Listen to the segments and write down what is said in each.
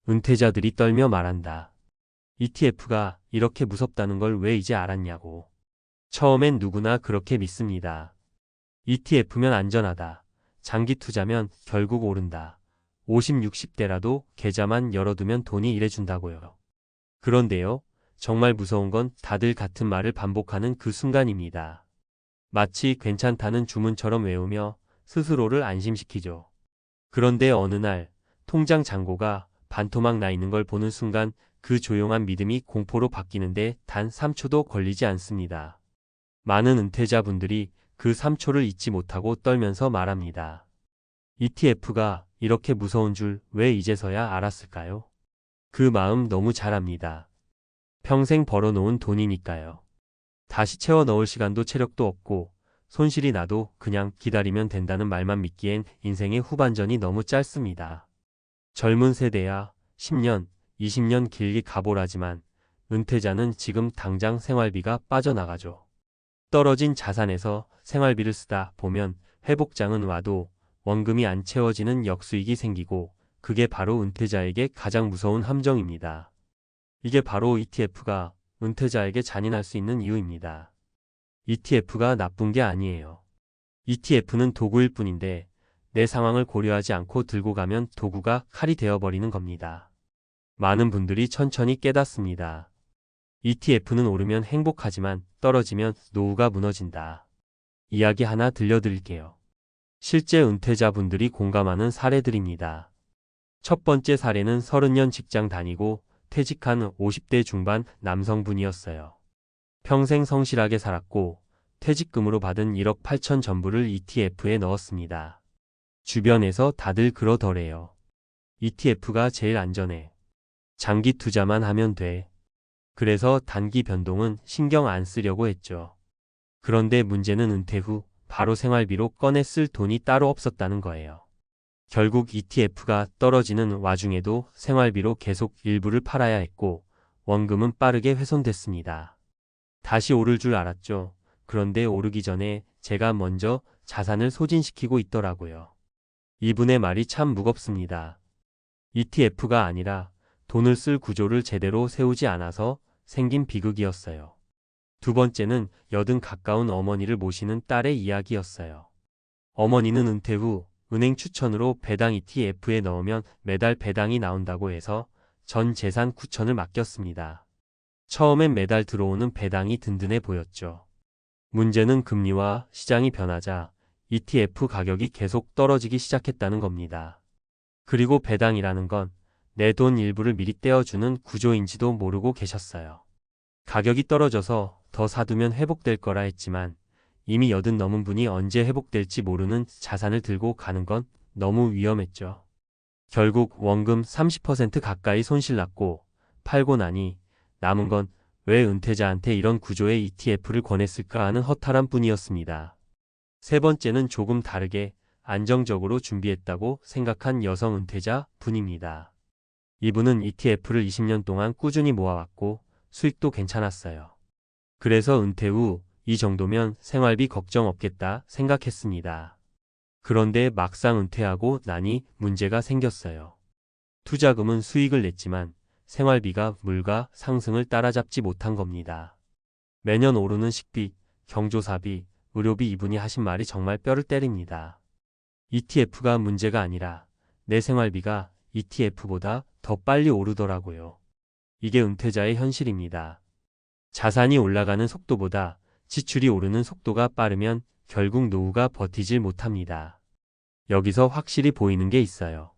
은퇴자들이 떨며 말한다. ETF가 이렇게 무섭다는 걸 왜 이제 알았냐고. 처음엔 누구나 그렇게 믿습니다. ETF면 안전하다. 장기 투자면 결국 오른다. 50, 60대라도 계좌만 열어두면 돈이 일해준다고요. 그런데요, 정말 무서운 건 다들 같은 말을 반복하는 그 순간입니다. 마치 괜찮다는 주문처럼 외우며 스스로를 안심시키죠. 그런데 어느 날 통장 잔고가 반토막 나 있는 걸 보는 순간 그 조용한 믿음이 공포로 바뀌는데 단 3초도 걸리지 않습니다. 많은 은퇴자분들이 그 3초를 잊지 못하고 떨면서 말합니다. ETF가 이렇게 무서운 줄 왜 이제서야 알았을까요? 그 마음 너무 잘 압니다. 평생 벌어놓은 돈이니까요. 다시 채워 넣을 시간도 체력도 없고 손실이 나도 그냥 기다리면 된다는 말만 믿기엔 인생의 후반전이 너무 짧습니다. 젊은 세대야 10년, 20년 길게 가보라지만 은퇴자는 지금 당장 생활비가 빠져나가죠. 떨어진 자산에서 생활비를 쓰다 보면 회복장은 와도 원금이 안 채워지는 역수익이 생기고 그게 바로 은퇴자에게 가장 무서운 함정입니다. 이게 바로 ETF가 은퇴자에게 잔인할 수 있는 이유입니다. ETF가 나쁜 게 아니에요. ETF는 도구일 뿐인데 내 상황을 고려하지 않고 들고 가면 도구가 칼이 되어버리는 겁니다. 많은 분들이 천천히 깨닫습니다. ETF는 오르면 행복하지만 떨어지면 노후가 무너진다. 이야기 하나 들려드릴게요. 실제 은퇴자분들이 공감하는 사례들입니다. 첫 번째 사례는 30년 직장 다니고 퇴직한 50대 중반 남성분이었어요. 평생 성실하게 살았고 퇴직금으로 받은 1억 8천 전부를 ETF에 넣었습니다. 주변에서 다들 그러더래요. ETF가 제일 안전해. 장기 투자만 하면 돼. 그래서 단기 변동은 신경 안 쓰려고 했죠. 그런데 문제는 은퇴 후 바로 생활비로 꺼내 쓸 돈이 따로 없었다는 거예요. 결국 ETF가 떨어지는 와중에도 생활비로 계속 일부를 팔아야 했고 원금은 빠르게 훼손됐습니다. 다시 오를 줄 알았죠. 그런데 오르기 전에 제가 먼저 자산을 소진시키고 있더라고요. 이분의 말이 참 무겁습니다. ETF가 아니라 돈을 쓸 구조를 제대로 세우지 않아서 생긴 비극이었어요. 두 번째는 80 가까운 어머니를 모시는 딸의 이야기였어요. 어머니는 은퇴 후 은행 추천으로 배당 ETF에 넣으면 매달 배당이 나온다고 해서 전 재산 9천을 맡겼습니다. 처음엔 매달 들어오는 배당이 든든해 보였죠. 문제는 금리와 시장이 변하자 ETF 가격이 계속 떨어지기 시작했다는 겁니다. 그리고 배당이라는 건 내 돈 일부를 미리 떼어주는 구조인지도 모르고 계셨어요. 가격이 떨어져서 더 사두면 회복될 거라 했지만 이미 80 넘은 분이 언제 회복될지 모르는 자산을 들고 가는 건 너무 위험했죠. 결국 원금 30% 가까이 손실났고 팔고 나니 남은 건 왜 은퇴자한테 이런 구조의 ETF를 권했을까 하는 허탈함 뿐이었습니다. 세 번째는 조금 다르게 안정적으로 준비했다고 생각한 여성 은퇴자 분입니다. 이분은 ETF를 20년 동안 꾸준히 모아왔고 수익도 괜찮았어요. 그래서 은퇴 후 이 정도면 생활비 걱정 없겠다 생각했습니다. 그런데 막상 은퇴하고 나니 문제가 생겼어요. 투자금은 수익을 냈지만 생활비가 물가 상승을 따라잡지 못한 겁니다. 매년 오르는 식비, 경조사비, 의료비 이분이 하신 말이 정말 뼈를 때립니다. ETF가 문제가 아니라 내 생활비가 ETF보다 더 빨리 오르더라고요. 이게 은퇴자의 현실입니다. 자산이 올라가는 속도보다 지출이 오르는 속도가 빠르면 결국 노후가 버티질 못합니다. 여기서 확실히 보이는 게 있어요.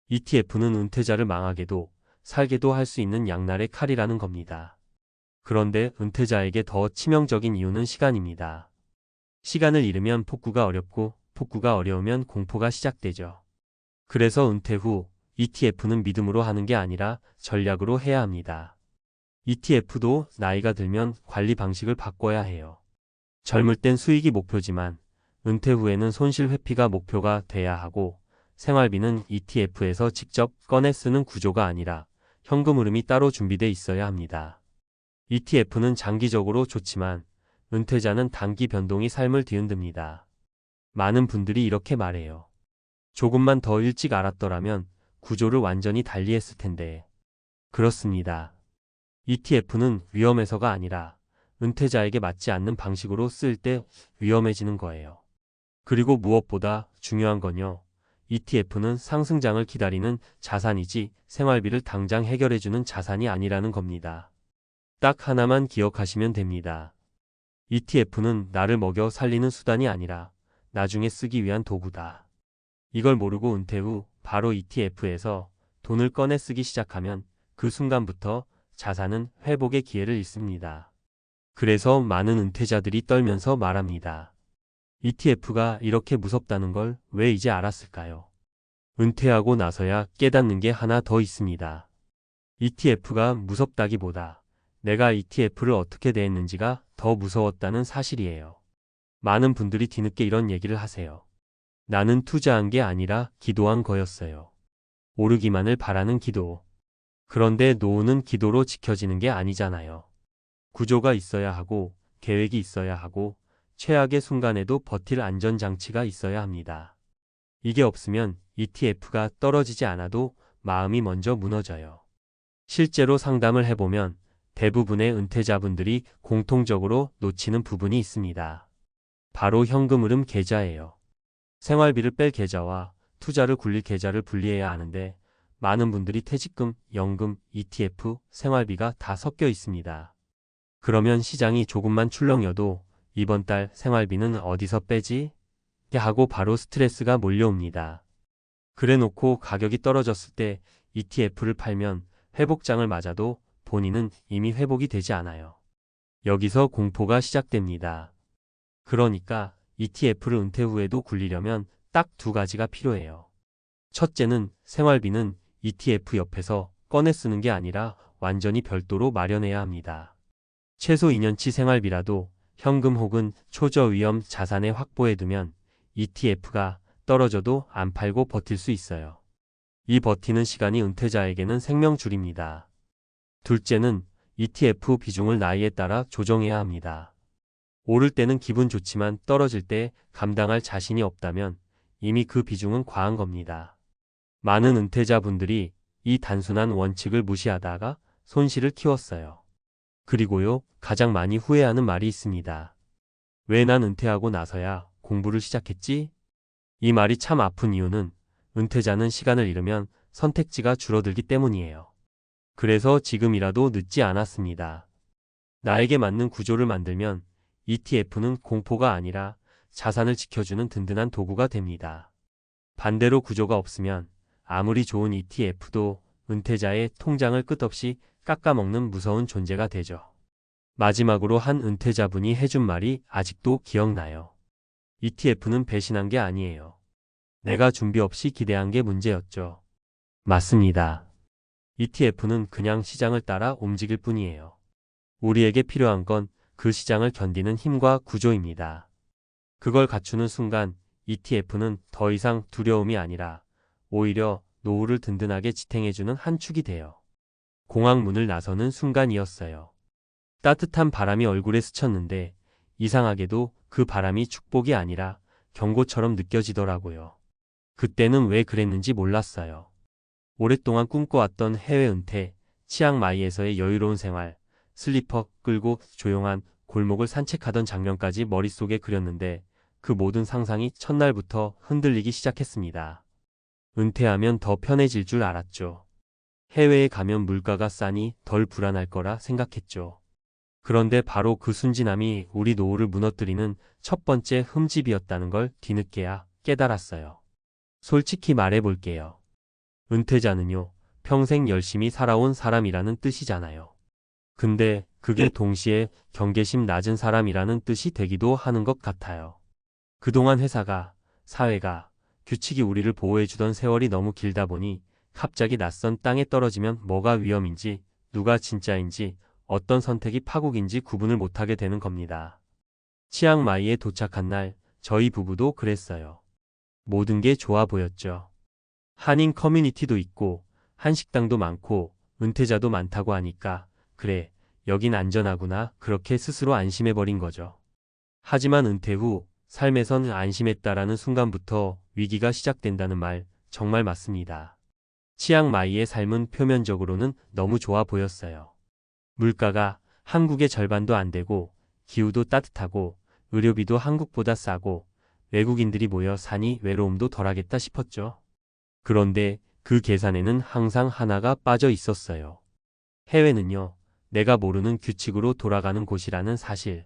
ETF는 은퇴자를 망하게도 살게도 할 수 있는 양날의 칼이라는 겁니다. 그런데 은퇴자에게 더 치명적인 이유는 시간입니다. 시간을 잃으면 폭구가 어렵고 폭구가 어려우면 공포가 시작되죠. 그래서 은퇴 후 ETF는 믿음으로 하는 게 아니라 전략으로 해야 합니다. ETF도 나이가 들면 관리 방식을 바꿔야 해요. 젊을 땐 수익이 목표지만 은퇴 후에는 손실 회피가 목표가 돼야 하고 생활비는 ETF에서 직접 꺼내 쓰는 구조가 아니라 현금 흐름이 따로 준비돼 있어야 합니다. ETF는 장기적으로 좋지만 은퇴자는 단기 변동이 삶을 뒤흔듭니다. 많은 분들이 이렇게 말해요. 조금만 더 일찍 알았더라면 구조를 완전히 달리했을 텐데. 그렇습니다. ETF는 위험해서가 아니라 은퇴자에게 맞지 않는 방식으로 쓸 때 위험해지는 거예요. 그리고 무엇보다 중요한 건요. ETF는 상승장을 기다리는 자산이지 생활비를 당장 해결해주는 자산이 아니라는 겁니다. 딱 하나만 기억하시면 됩니다. ETF는 나를 먹여 살리는 수단이 아니라 나중에 쓰기 위한 도구다. 이걸 모르고 은퇴 후 바로 ETF에서 돈을 꺼내 쓰기 시작하면 그 순간부터 자산은 회복의 기회를 잃습니다. 그래서 많은 은퇴자들이 떨면서 말합니다. ETF가 이렇게 무섭다는 걸 왜 이제 알았을까요? 은퇴하고 나서야 깨닫는 게 하나 더 있습니다. ETF가 무섭다기보다 내가 ETF를 어떻게 대했는지가 더 무서웠다는 사실이에요. 많은 분들이 뒤늦게 이런 얘기를 하세요. 나는 투자한 게 아니라 기도한 거였어요. 오르기만을 바라는 기도. 그런데 노후는 기도로 지켜지는 게 아니잖아요. 구조가 있어야 하고 계획이 있어야 하고 최악의 순간에도 버틸 안전장치가 있어야 합니다. 이게 없으면 ETF가 떨어지지 않아도 마음이 먼저 무너져요. 실제로 상담을 해보면 대부분의 은퇴자분들이 공통적으로 놓치는 부분이 있습니다. 바로 현금 흐름 계좌예요. 생활비를 뺄 계좌와 투자를 굴릴 계좌를 분리해야 하는데 많은 분들이 퇴직금, 연금, ETF, 생활비가 다 섞여 있습니다. 그러면 시장이 조금만 출렁여도 이번 달 생활비는 어디서 빼지? 하고 바로 스트레스가 몰려옵니다. 그래놓고 가격이 떨어졌을 때 ETF를 팔면 회복장을 맞아도 본인은 이미 회복이 되지 않아요. 여기서 공포가 시작됩니다. 그러니까 ETF를 은퇴 후에도 굴리려면 딱 두 가지가 필요해요. 첫째는 생활비는 ETF 옆에서 꺼내 쓰는 게 아니라 완전히 별도로 마련해야 합니다. 최소 2년치 생활비라도 현금 혹은 초저위험 자산에 확보해두면 ETF가 떨어져도 안 팔고 버틸 수 있어요. 이 버티는 시간이 은퇴자에게는 생명줄입니다. 둘째는 ETF 비중을 나이에 따라 조정해야 합니다. 오를 때는 기분 좋지만 떨어질 때 감당할 자신이 없다면 이미 그 비중은 과한 겁니다. 많은 은퇴자분들이 이 단순한 원칙을 무시하다가 손실을 키웠어요. 그리고요, 가장 많이 후회하는 말이 있습니다. 왜 난 은퇴하고 나서야 공부를 시작했지? 이 말이 참 아픈 이유는 은퇴자는 시간을 잃으면 선택지가 줄어들기 때문이에요. 그래서 지금이라도 늦지 않았습니다. 나에게 맞는 구조를 만들면 ETF는 공포가 아니라 자산을 지켜주는 든든한 도구가 됩니다. 반대로 구조가 없으면 아무리 좋은 ETF도 은퇴자의 통장을 끝없이 깎아먹는 무서운 존재가 되죠. 마지막으로 한 은퇴자분이 해준 말이 아직도 기억나요. ETF는 배신한 게 아니에요. 내가 준비 없이 기대한 게 문제였죠. 맞습니다. ETF는 그냥 시장을 따라 움직일 뿐이에요. 우리에게 필요한 건 그 시장을 견디는 힘과 구조입니다. 그걸 갖추는 순간 ETF는 더 이상 두려움이 아니라 오히려 노후를 든든하게 지탱해주는 한 축이 돼요. 공항문을 나서는 순간이었어요. 따뜻한 바람이 얼굴에 스쳤는데 이상하게도 그 바람이 축복이 아니라 경고처럼 느껴지더라고요. 그때는 왜 그랬는지 몰랐어요. 오랫동안 꿈꿔왔던 해외 은퇴, 치앙마이에서의 여유로운 생활, 슬리퍼 끌고 조용한 골목을 산책하던 장면까지 머릿속에 그렸는데 그 모든 상상이 첫날부터 흔들리기 시작했습니다. 은퇴하면 더 편해질 줄 알았죠. 해외에 가면 물가가 싸니 덜 불안할 거라 생각했죠. 그런데 바로 그 순진함이 우리 노후를 무너뜨리는 첫 번째 흠집이었다는 걸 뒤늦게야 깨달았어요. 솔직히 말해볼게요. 은퇴자는요, 평생 열심히 살아온 사람이라는 뜻이잖아요. 근데 그게 동시에 경계심 낮은 사람이라는 뜻이 되기도 하는 것 같아요. 그동안 회사가, 사회가, 규칙이 우리를 보호해주던 세월이 너무 길다 보니 갑자기 낯선 땅에 떨어지면 뭐가 위험인지, 누가 진짜인지, 어떤 선택이 파국인지 구분을 못하게 되는 겁니다. 치앙마이에 도착한 날 저희 부부도 그랬어요. 모든 게 좋아 보였죠. 한인 커뮤니티도 있고 한식당도 많고 은퇴자도 많다고 하니까 그래, 여긴 안전하구나 그렇게 스스로 안심해버린 거죠. 하지만 은퇴 후 삶에선 안심했다라는 순간부터 위기가 시작된다는 말 정말 맞습니다. 치앙마이의 삶은 표면적으로는 너무 좋아 보였어요. 물가가 한국의 절반도 안 되고 기후도 따뜻하고 의료비도 한국보다 싸고 외국인들이 모여 사니 외로움도 덜하겠다 싶었죠. 그런데 그 계산에는 항상 하나가 빠져 있었어요. 해외는요, 내가 모르는 규칙으로 돌아가는 곳이라는 사실.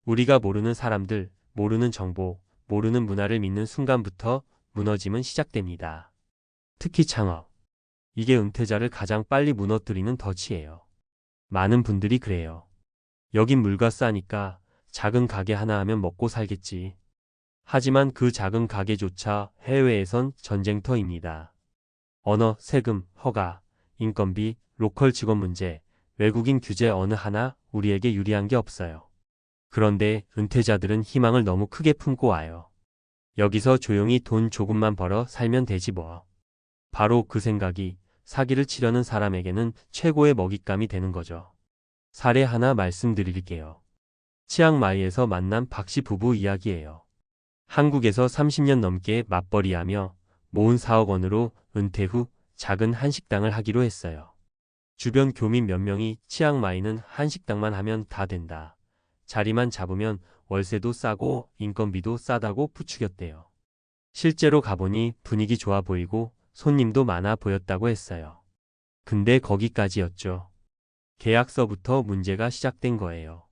우리가 모르는 사람들, 모르는 정보, 모르는 문화를 믿는 순간부터 무너짐은 시작됩니다. 특히 창업. 이게 은퇴자를 가장 빨리 무너뜨리는 덫이에요. 많은 분들이 그래요. 여긴 물가 싸니까 작은 가게 하나 하면 먹고 살겠지. 하지만 그 작은 가게조차 해외에선 전쟁터입니다. 언어, 세금, 허가, 인건비, 로컬 직원 문제, 외국인 규제 어느 하나 우리에게 유리한 게 없어요. 그런데 은퇴자들은 희망을 너무 크게 품고 와요. 여기서 조용히 돈 조금만 벌어 살면 되지 뭐. 바로 그 생각이 사기를 치려는 사람에게는 최고의 먹잇감이 되는 거죠. 사례 하나 말씀드릴게요. 치앙마이에서 만난 박씨 부부 이야기예요. 한국에서 30년 넘게 맞벌이하며 모은 4억 원으로 은퇴 후 작은 한식당을 하기로 했어요. 주변 교민 몇 명이 치앙마이는 한식당만 하면 다 된다. 자리만 잡으면 월세도 싸고 인건비도 싸다고 부추겼대요. 실제로 가보니 분위기 좋아 보이고 손님도 많아 보였다고 했어요. 근데 거기까지였죠. 계약서부터 문제가 시작된 거예요.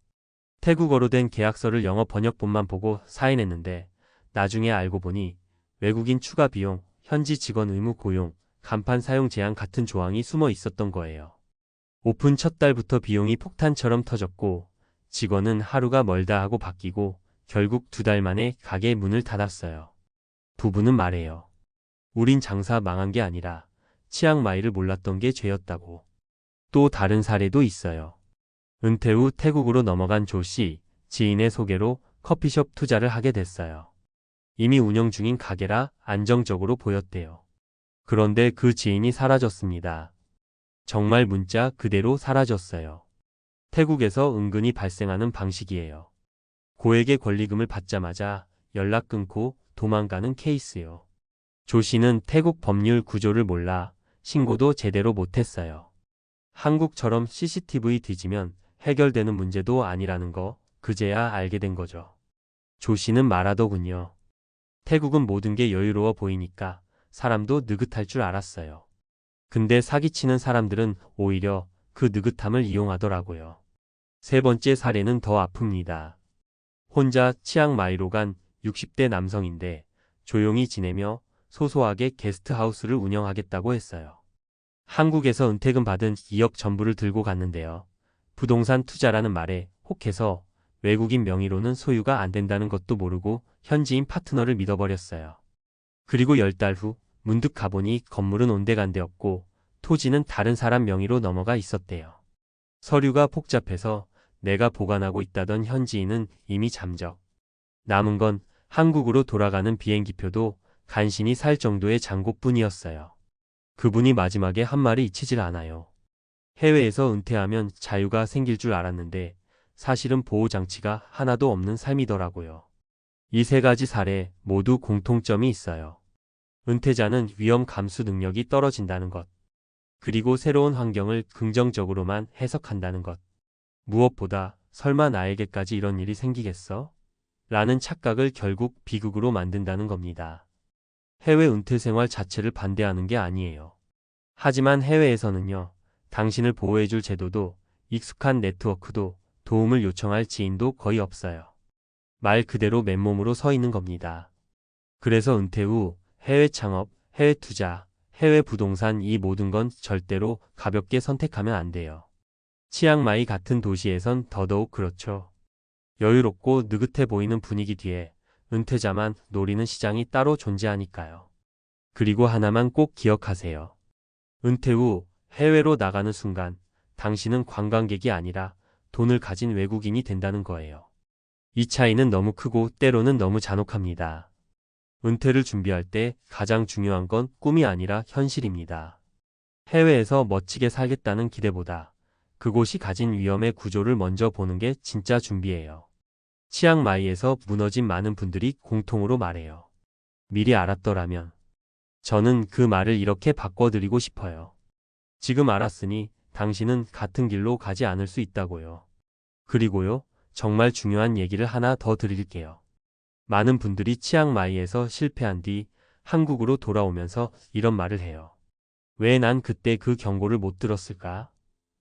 태국어로 된 계약서를 영어 번역본만 보고 사인했는데 나중에 알고 보니 외국인 추가 비용, 현지 직원 의무 고용, 간판 사용 제한 같은 조항이 숨어 있었던 거예요. 오픈 첫 달부터 비용이 폭탄처럼 터졌고 직원은 하루가 멀다 하고 바뀌고 결국 2달 만에 가게 문을 닫았어요. 부부는 말해요. 우린 장사 망한 게 아니라 치앙마이를 몰랐던 게 죄였다고. 또 다른 사례도 있어요. 은퇴 후 태국으로 넘어간 조 씨, 지인의 소개로 커피숍 투자를 하게 됐어요. 이미 운영 중인 가게라 안정적으로 보였대요. 그런데 그 지인이 사라졌습니다. 정말 문자 그대로 사라졌어요. 태국에서 은근히 발생하는 방식이에요. 고액의 권리금을 받자마자 연락 끊고 도망가는 케이스요. 조 씨는 태국 법률 구조를 몰라 신고도 제대로 못했어요. 한국처럼 CCTV 뒤지면 해결되는 문제도 아니라는 거 그제야 알게 된 거죠. 조 씨는 말하더군요. 태국은 모든 게 여유로워 보이니까 사람도 느긋할 줄 알았어요. 근데 사기치는 사람들은 오히려 그 느긋함을 이용하더라고요. 세 번째 사례는 더 아픕니다. 혼자 치앙마이로 간 60대 남성인데 조용히 지내며 소소하게 게스트하우스를 운영하겠다고 했어요. 한국에서 은퇴금 받은 2억 전부를 들고 갔는데요. 부동산 투자라는 말에 혹해서 외국인 명의로는 소유가 안 된다는 것도 모르고 현지인 파트너를 믿어버렸어요. 그리고 10달 후 문득 가보니 건물은 온데간데 없고 토지는 다른 사람 명의로 넘어가 있었대요. 서류가 복잡해서 내가 보관하고 있다던 현지인은 이미 잠적. 남은 건 한국으로 돌아가는 비행기표도 간신히 살 정도의 잔고뿐이었어요. 그분이 마지막에 한 말이 잊히질 않아요. 해외에서 은퇴하면 자유가 생길 줄 알았는데 사실은 보호장치가 하나도 없는 삶이더라고요. 이 세 가지 사례 모두 공통점이 있어요. 은퇴자는 위험 감수 능력이 떨어진다는 것. 그리고 새로운 환경을 긍정적으로만 해석한다는 것. 무엇보다 설마 나에게까지 이런 일이 생기겠어? 라는 착각을 결국 비극으로 만든다는 겁니다. 해외 은퇴 생활 자체를 반대하는 게 아니에요. 하지만 해외에서는요, 당신을 보호해줄 제도도 익숙한 네트워크도 도움을 요청할 지인도 거의 없어요. 말 그대로 맨몸으로 서 있는 겁니다. 그래서 은퇴 후 해외 창업, 해외 투자, 해외 부동산 이 모든 건 절대로 가볍게 선택하면 안 돼요. 치앙마이 같은 도시에선 더더욱 그렇죠. 여유롭고 느긋해 보이는 분위기 뒤에 은퇴자만 노리는 시장이 따로 존재하니까요. 그리고 하나만 꼭 기억하세요. 은퇴 후 해외로 나가는 순간 당신은 관광객이 아니라 돈을 가진 외국인이 된다는 거예요. 이 차이는 너무 크고 때로는 너무 잔혹합니다. 은퇴를 준비할 때 가장 중요한 건 꿈이 아니라 현실입니다. 해외에서 멋지게 살겠다는 기대보다 그곳이 가진 위험의 구조를 먼저 보는 게 진짜 준비예요. 치앙마이에서 무너진 많은 분들이 공통으로 말해요. 미리 알았더라면. 저는 그 말을 이렇게 바꿔드리고 싶어요. 지금 알았으니 당신은 같은 길로 가지 않을 수 있다고요. 그리고요, 정말 중요한 얘기를 하나 더 드릴게요. 많은 분들이 치앙마이에서 실패한 뒤 한국으로 돌아오면서 이런 말을 해요. 왜 난 그때 그 경고를 못 들었을까?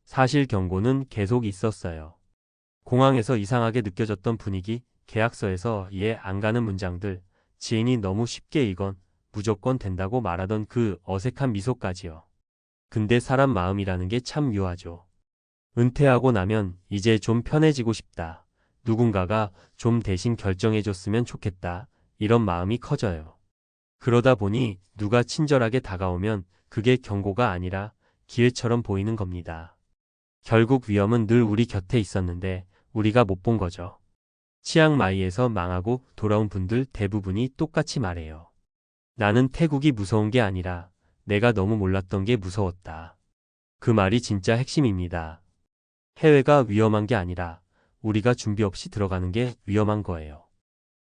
사실 경고는 계속 있었어요. 공항에서 이상하게 느껴졌던 분위기, 계약서에서 이해 안 가는 문장들, 지인이 너무 쉽게 이건 무조건 된다고 말하던 그 어색한 미소까지요. 근데 사람 마음이라는 게 참 묘하죠. 은퇴하고 나면 이제 좀 편해지고 싶다. 누군가가 좀 대신 결정해줬으면 좋겠다. 이런 마음이 커져요. 그러다 보니 누가 친절하게 다가오면 그게 경고가 아니라 기회처럼 보이는 겁니다. 결국 위험은 늘 우리 곁에 있었는데 우리가 못 본 거죠. 치앙마이에서 망하고 돌아온 분들 대부분이 똑같이 말해요. 나는 태국이 무서운 게 아니라 내가 너무 몰랐던 게 무서웠다. 그 말이 진짜 핵심입니다. 해외가 위험한 게 아니라 우리가 준비 없이 들어가는 게 위험한 거예요.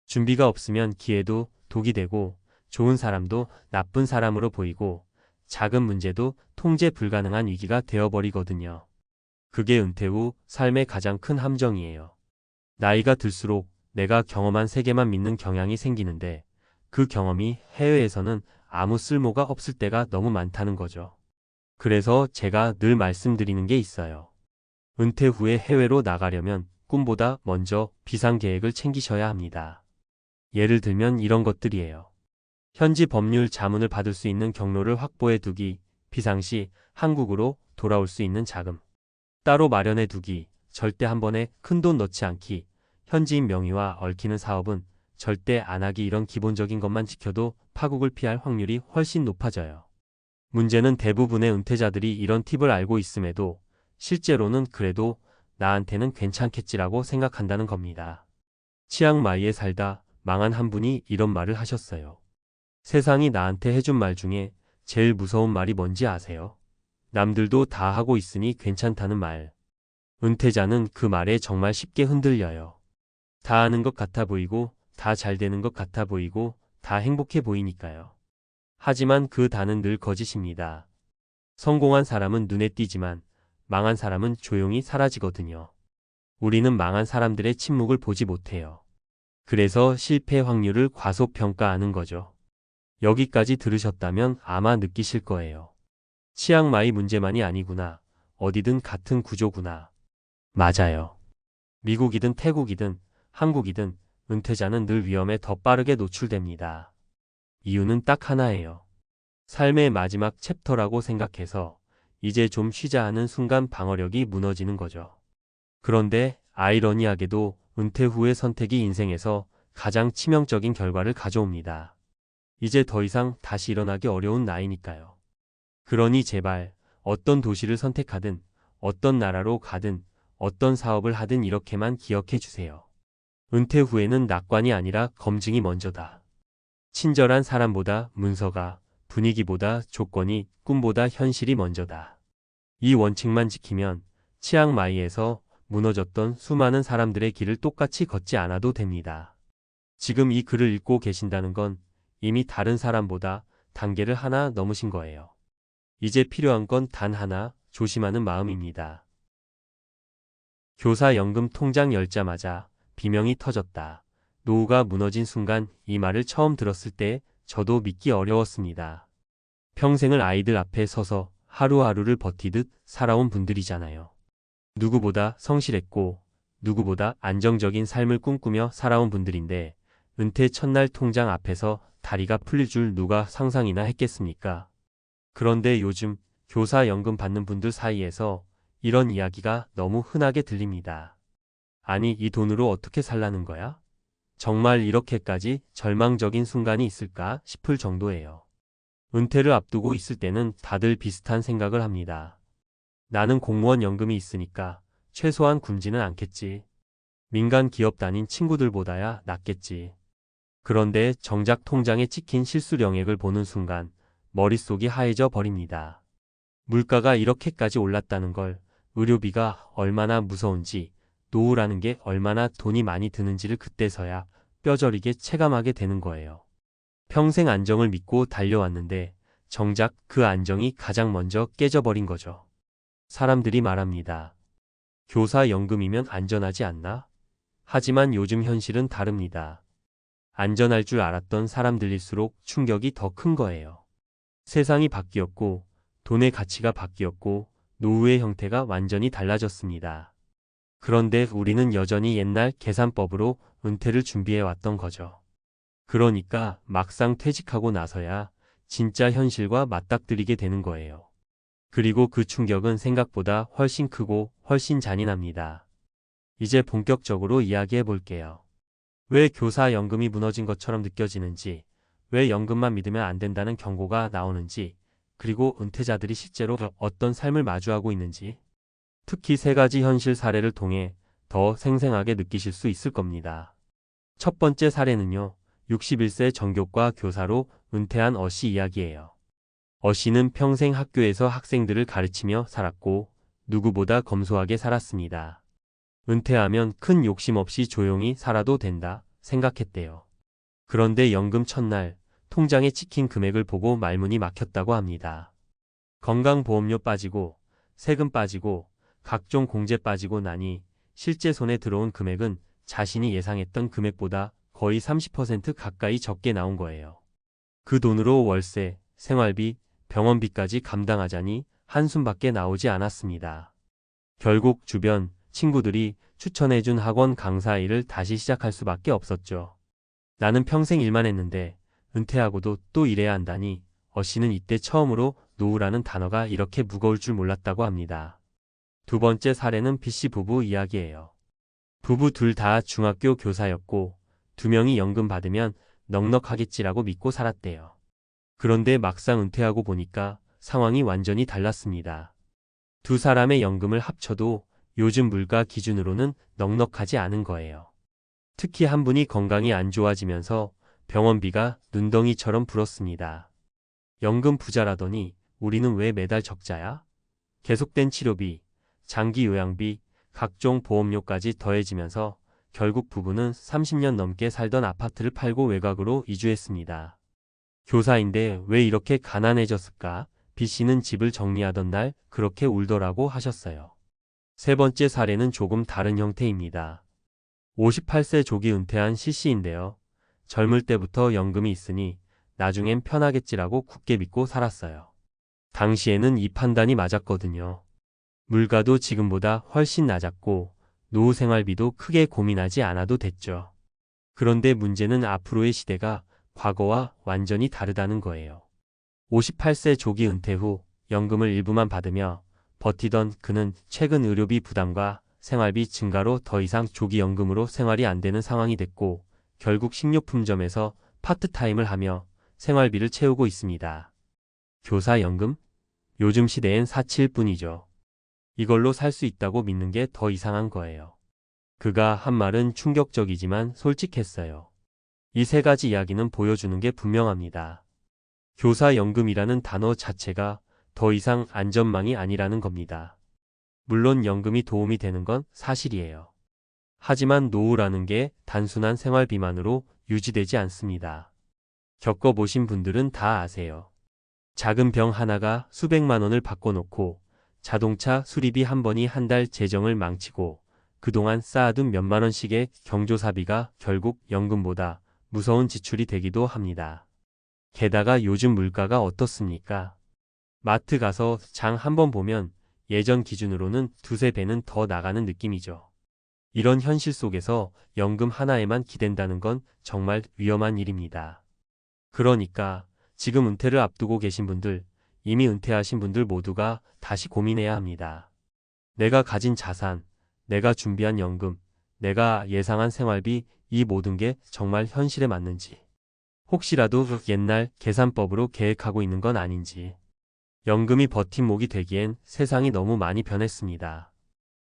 준비가 없으면 기회도 독이 되고 좋은 사람도 나쁜 사람으로 보이고 작은 문제도 통제 불가능한 위기가 되어버리거든요. 그게 은퇴 후 삶의 가장 큰 함정이에요. 나이가 들수록 내가 경험한 세계만 믿는 경향이 생기는데 그 경험이 해외에서는 아무 쓸모가 없을 때가 너무 많다는 거죠. 그래서 제가 늘 말씀드리는 게 있어요. 은퇴 후에 해외로 나가려면 꿈보다 먼저 비상계획을 챙기셔야 합니다. 예를 들면 이런 것들이에요. 현지 법률 자문을 받을 수 있는 경로를 확보해 두기, 비상시 한국으로 돌아올 수 있는 자금 따로 마련해 두기, 절대 한 번에 큰돈 넣지 않기, 현지인 명의와 얽히는 사업은 절대 안 하기 이런 기본적인 것만 지켜도 파국을 피할 확률이 훨씬 높아져요. 문제는 대부분의 은퇴자들이 이런 팁을 알고 있음에도 실제로는 그래도 나한테는 괜찮겠지라고 생각한다는 겁니다. 치앙마이에 살다 망한 한 분이 이런 말을 하셨어요. 세상이 나한테 해준 말 중에 제일 무서운 말이 뭔지 아세요? 남들도 다 하고 있으니 괜찮다는 말. 은퇴자는 그 말에 정말 쉽게 흔들려요. 다 아는 것 같아 보이고, 다 잘 되는 것 같아 보이고, 다 행복해 보이니까요. 하지만 그 다는 늘 거짓입니다. 성공한 사람은 눈에 띄지만 망한 사람은 조용히 사라지거든요. 우리는 망한 사람들의 침묵을 보지 못해요. 그래서 실패 확률을 과소평가하는 거죠. 여기까지 들으셨다면 아마 느끼실 거예요. 치앙마이 문제만이 아니구나. 어디든 같은 구조구나. 맞아요. 미국이든 태국이든 한국이든 은퇴자는 늘 위험에 더 빠르게 노출됩니다. 이유는 딱 하나예요. 삶의 마지막 챕터라고 생각해서 이제 좀 쉬자 하는 순간 방어력이 무너지는 거죠. 그런데 아이러니하게도 은퇴 후의 선택이 인생에서 가장 치명적인 결과를 가져옵니다. 이제 더 이상 다시 일어나기 어려운 나이니까요. 그러니 제발 어떤 도시를 선택하든 어떤 나라로 가든 어떤 사업을 하든 이렇게만 기억해 주세요. 은퇴 후에는 낙관이 아니라 검증이 먼저다. 친절한 사람보다 문서가, 분위기보다 조건이, 꿈보다 현실이 먼저다. 이 원칙만 지키면 치앙마이에서 무너졌던 수많은 사람들의 길을 똑같이 걷지 않아도 됩니다. 지금 이 글을 읽고 계신다는 건 이미 다른 사람보다 단계를 하나 넘으신 거예요. 이제 필요한 건 단 하나, 조심하는 마음입니다. 교사 연금 통장 열자마자 비명이 터졌다. 노후가 무너진 순간 이 말을 처음 들었을 때 저도 믿기 어려웠습니다. 평생을 아이들 앞에 서서 하루하루를 버티듯 살아온 분들이잖아요. 누구보다 성실했고 누구보다 안정적인 삶을 꿈꾸며 살아온 분들인데 은퇴 첫날 통장 앞에서 다리가 풀릴 줄 누가 상상이나 했겠습니까? 그런데 요즘 교사 연금 받는 분들 사이에서 이런 이야기가 너무 흔하게 들립니다. 아니, 이 돈으로 어떻게 살라는 거야? 정말 이렇게까지 절망적인 순간이 있을까 싶을 정도예요. 은퇴를 앞두고 있을 때는 다들 비슷한 생각을 합니다. 나는 공무원 연금이 있으니까 최소한 굶지는 않겠지. 민간 기업 다닌 친구들보다야 낫겠지. 그런데 정작 통장에 찍힌 실수령액을 보는 순간 머릿속이 하얘져 버립니다. 물가가 이렇게까지 올랐다는 걸, 의료비가 얼마나 무서운지, 노후라는 게 얼마나 돈이 많이 드는지를 그때서야 뼈저리게 체감하게 되는 거예요. 평생 안정을 믿고 달려왔는데 정작 그 안정이 가장 먼저 깨져버린 거죠. 사람들이 말합니다. 교사 연금이면 안전하지 않나? 하지만 요즘 현실은 다릅니다. 안전할 줄 알았던 사람들일수록 충격이 더 큰 거예요. 세상이 바뀌었고, 돈의 가치가 바뀌었고, 노후의 형태가 완전히 달라졌습니다. 그런데 우리는 여전히 옛날 계산법으로 은퇴를 준비해 왔던 거죠. 그러니까 막상 퇴직하고 나서야 진짜 현실과 맞닥뜨리게 되는 거예요. 그리고 그 충격은 생각보다 훨씬 크고 훨씬 잔인합니다. 이제 본격적으로 이야기해 볼게요. 왜 교사 연금이 무너진 것처럼 느껴지는지, 왜 연금만 믿으면 안 된다는 경고가 나오는지, 그리고 은퇴자들이 실제로 어떤 삶을 마주하고 있는지, 특히 세 가지 현실 사례를 통해 더 생생하게 느끼실 수 있을 겁니다. 첫 번째 사례는요, 61세 정교과 교사로 은퇴한 어씨 이야기예요. 어씨는 평생 학교에서 학생들을 가르치며 살았고 누구보다 검소하게 살았습니다. 은퇴하면 큰 욕심 없이 조용히 살아도 된다 생각했대요. 그런데 연금 첫날 통장에 찍힌 금액을 보고 말문이 막혔다고 합니다. 건강보험료 빠지고 세금 빠지고 각종 공제 빠지고 나니 실제 손에 들어온 금액은 자신이 예상했던 금액보다 거의 30% 가까이 적게 나온 거예요. 그 돈으로 월세, 생활비, 병원비까지 감당하자니 한숨밖에 나오지 않았습니다. 결국 주변 친구들이 추천해준 학원 강사 일을 다시 시작할 수밖에 없었죠. 나는 평생 일만 했는데 은퇴하고도 또 일해야 한다니 어씨는 이때 처음으로 노후라는 단어가 이렇게 무거울 줄 몰랐다고 합니다. 두 번째 사례는 B씨 부부 이야기예요. 부부 둘 다 중학교 교사였고 두 명이 연금 받으면 넉넉하겠지라고 믿고 살았대요. 그런데 막상 은퇴하고 보니까 상황이 완전히 달랐습니다. 두 사람의 연금을 합쳐도 요즘 물가 기준으로는 넉넉하지 않은 거예요. 특히 한 분이 건강이 안 좋아지면서 병원비가 눈덩이처럼 불었습니다. 연금 부자라더니 우리는 왜 매달 적자야? 계속된 치료비, 장기 요양비, 각종 보험료까지 더해지면서 결국 부부는 30년 넘게 살던 아파트를 팔고 외곽으로 이주했습니다. 교사인데 왜 이렇게 가난해졌을까? B씨는 집을 정리하던 날 그렇게 울더라고 하셨어요. 세 번째 사례는 조금 다른 형태입니다. 58세 조기 은퇴한 C씨인데요. 젊을 때부터 연금이 있으니 나중엔 편하겠지라고 굳게 믿고 살았어요. 당시에는 이 판단이 맞았거든요. 물가도 지금보다 훨씬 낮았고 노후 생활비도 크게 고민하지 않아도 됐죠. 그런데 문제는 앞으로의 시대가 과거와 완전히 다르다는 거예요. 58세 조기 은퇴 후 연금을 일부만 받으며 버티던 그는 최근 의료비 부담과 생활비 증가로 더 이상 조기 연금으로 생활이 안 되는 상황이 됐고 결국 식료품점에서 파트타임을 하며 생활비를 채우고 있습니다. 교사 연금? 요즘 시대엔 사치일 뿐이죠. 이걸로 살 수 있다고 믿는 게 더 이상한 거예요. 그가 한 말은 충격적이지만 솔직했어요. 이 세 가지 이야기는 보여주는 게 분명합니다. 교사 연금이라는 단어 자체가 더 이상 안전망이 아니라는 겁니다. 물론 연금이 도움이 되는 건 사실이에요. 하지만 노후라는 게 단순한 생활비만으로 유지되지 않습니다. 겪어보신 분들은 다 아세요. 작은 병 하나가 수백만 원을 바꿔놓고 자동차 수리비 한 번이 한 달 재정을 망치고 그동안 쌓아둔 몇만 원씩의 경조사비가 결국 연금보다 무서운 지출이 되기도 합니다. 게다가 요즘 물가가 어떻습니까? 마트 가서 장 한 번 보면 예전 기준으로는 두세 배는 더 나가는 느낌이죠. 이런 현실 속에서 연금 하나에만 기댄다는 건 정말 위험한 일입니다. 그러니까 지금 은퇴를 앞두고 계신 분들, 이미 은퇴하신 분들 모두가 다시 고민해야 합니다. 내가 가진 자산, 내가 준비한 연금, 내가 예상한 생활비, 이 모든 게 정말 현실에 맞는지. 혹시라도 옛날 계산법으로 계획하고 있는 건 아닌지. 연금이 버팀목이 되기엔 세상이 너무 많이 변했습니다.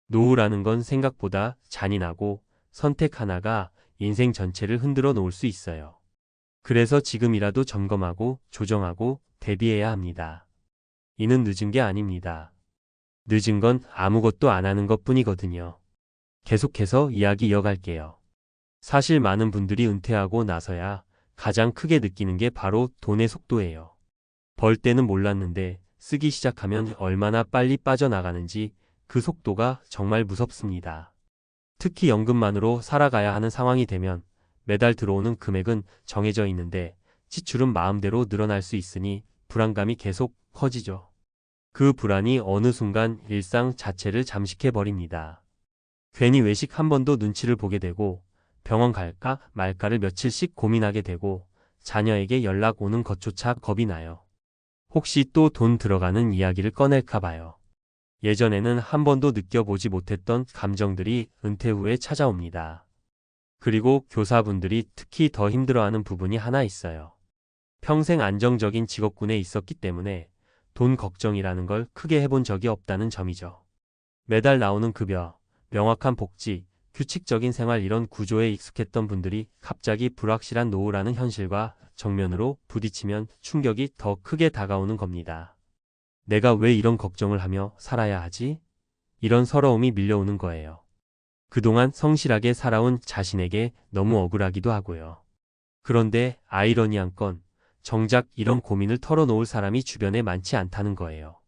노후라는 건 생각보다 잔인하고 선택 하나가 인생 전체를 흔들어 놓을 수 있어요. 그래서 지금이라도 점검하고 조정하고 대비해야 합니다. 이는 늦은 게 아닙니다. 늦은 건 아무것도 안 하는 것뿐이거든요. 계속해서 이야기 이어갈게요. 사실 많은 분들이 은퇴하고 나서야 가장 크게 느끼는 게 바로 돈의 속도예요. 벌 때는 몰랐는데 쓰기 시작하면 얼마나 빨리 빠져나가는지 그 속도가 정말 무섭습니다. 특히 연금만으로 살아가야 하는 상황이 되면 매달 들어오는 금액은 정해져 있는데 지출은 마음대로 늘어날 수 있으니 불안감이 계속 커지죠. 그 불안이 어느 순간 일상 자체를 잠식해버립니다. 괜히 외식 한 번도 눈치를 보게 되고 병원 갈까 말까를 며칠씩 고민하게 되고 자녀에게 연락 오는 것조차 겁이 나요. 혹시 또 돈 들어가는 이야기를 꺼낼까 봐요. 예전에는 한 번도 느껴보지 못했던 감정들이 은퇴 후에 찾아옵니다. 그리고 교사분들이 특히 더 힘들어하는 부분이 하나 있어요. 평생 안정적인 직업군에 있었기 때문에 돈 걱정이라는 걸 크게 해본 적이 없다는 점이죠. 매달 나오는 급여, 명확한 복지, 규칙적인 생활 이런 구조에 익숙했던 분들이 갑자기 불확실한 노후라는 현실과 정면으로 부딪히면 충격이 더 크게 다가오는 겁니다. 내가 왜 이런 걱정을 하며 살아야 하지? 이런 서러움이 밀려오는 거예요. 그동안 성실하게 살아온 자신에게 너무 억울하기도 하고요. 그런데 아이러니한 건 정작 이런 고민을 털어놓을 사람이 주변에 많지 않다는 거예요.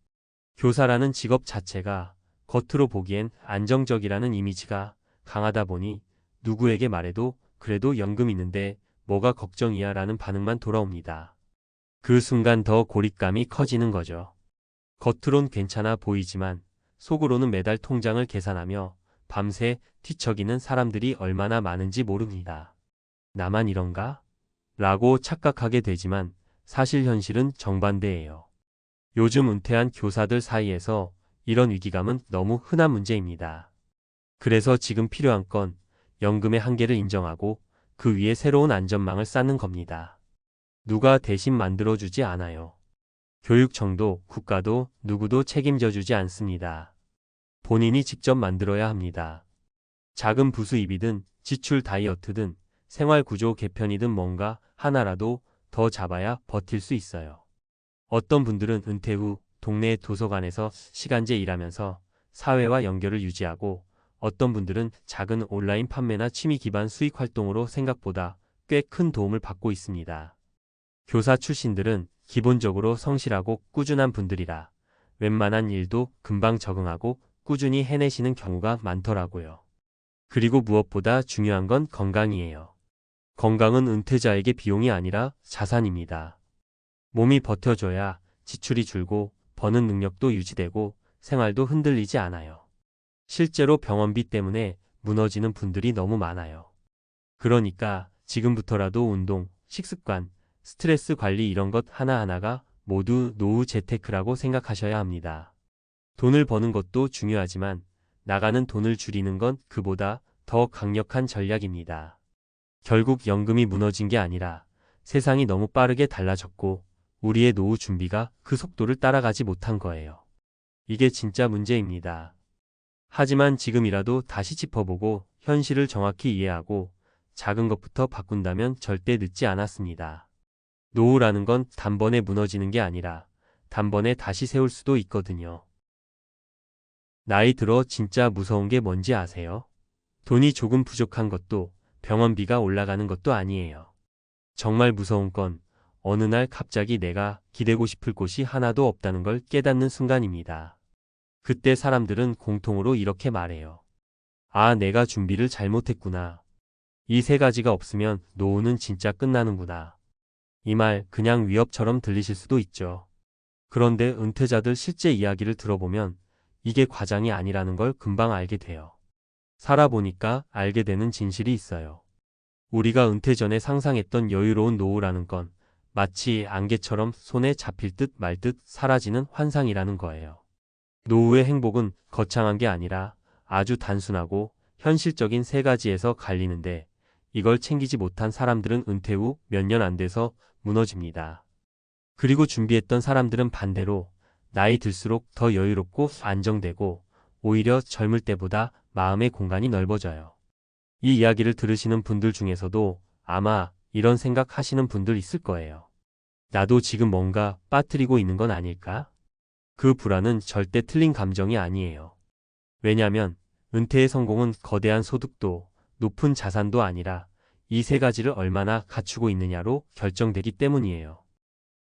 교사라는 직업 자체가 겉으로 보기엔 안정적이라는 이미지가 강하다 보니 누구에게 말해도 그래도 연금 있는데 뭐가 걱정이야 라는 반응만 돌아옵니다. 그 순간 더 고립감이 커지는 거죠. 겉으론 괜찮아 보이지만 속으로는 매달 통장을 계산하며 밤새 뒤척이는 사람들이 얼마나 많은지 모릅니다. 나만 이런가? 라고 착각하게 되지만 사실 현실은 정반대예요. 요즘 은퇴한 교사들 사이에서 이런 위기감은 너무 흔한 문제입니다. 그래서 지금 필요한 건 연금의 한계를 인정하고 그 위에 새로운 안전망을 쌓는 겁니다. 누가 대신 만들어주지 않아요. 교육청도 국가도 누구도 책임져 주지 않습니다. 본인이 직접 만들어야 합니다. 작은 부수입이든 지출 다이어트든 생활구조 개편이든 뭔가 하나라도 더 잡아야 버틸 수 있어요. 어떤 분들은 은퇴 후 동네 도서관에서 시간제 일하면서 사회와 연결을 유지하고 어떤 분들은 작은 온라인 판매나 취미 기반 수익 활동으로 생각보다 꽤 큰 도움을 받고 있습니다. 교사 출신들은 기본적으로 성실하고 꾸준한 분들이라 웬만한 일도 금방 적응하고 꾸준히 해내시는 경우가 많더라고요. 그리고 무엇보다 중요한 건 건강이에요. 건강은 은퇴자에게 비용이 아니라 자산입니다. 몸이 버텨줘야 지출이 줄고 버는 능력도 유지되고 생활도 흔들리지 않아요. 실제로 병원비 때문에 무너지는 분들이 너무 많아요. 그러니까 지금부터라도 운동, 식습관, 스트레스 관리 이런 것 하나하나가 모두 노후 재테크라고 생각하셔야 합니다. 돈을 버는 것도 중요하지만 나가는 돈을 줄이는 건 그보다 더 강력한 전략입니다. 결국 연금이 무너진 게 아니라 세상이 너무 빠르게 달라졌고 우리의 노후 준비가 그 속도를 따라가지 못한 거예요. 이게 진짜 문제입니다. 하지만 지금이라도 다시 짚어보고 현실을 정확히 이해하고 작은 것부터 바꾼다면 절대 늦지 않았습니다. 노후라는 건 단번에 무너지는 게 아니라 단번에 다시 세울 수도 있거든요. 나이 들어 진짜 무서운 게 뭔지 아세요? 돈이 조금 부족한 것도 병원비가 올라가는 것도 아니에요. 정말 무서운 건 어느 날 갑자기 내가 기대고 싶을 곳이 하나도 없다는 걸 깨닫는 순간입니다. 그때 사람들은 공통으로 이렇게 말해요. 아, 내가 준비를 잘못했구나. 이 세 가지가 없으면 노후는 진짜 끝나는구나. 이 말 그냥 위협처럼 들리실 수도 있죠. 그런데 은퇴자들 실제 이야기를 들어보면 이게 과장이 아니라는 걸 금방 알게 돼요. 살아보니까 알게 되는 진실이 있어요. 우리가 은퇴 전에 상상했던 여유로운 노후라는 건 마치 안개처럼 손에 잡힐 듯 말 듯 사라지는 환상이라는 거예요. 노후의 행복은 거창한 게 아니라 아주 단순하고 현실적인 세 가지에서 갈리는데 이걸 챙기지 못한 사람들은 은퇴 후 몇 년 안 돼서 무너집니다. 그리고 준비했던 사람들은 반대로 나이 들수록 더 여유롭고 안정되고 오히려 젊을 때보다 마음의 공간이 넓어져요. 이 이야기를 들으시는 분들 중에서도 아마 이런 생각 하시는 분들 있을 거예요. 나도 지금 뭔가 빠뜨리고 있는 건 아닐까? 그 불안은 절대 틀린 감정이 아니에요. 왜냐면 은퇴의 성공은 거대한 소득도 높은 자산도 아니라 이 세 가지를 얼마나 갖추고 있느냐로 결정되기 때문이에요.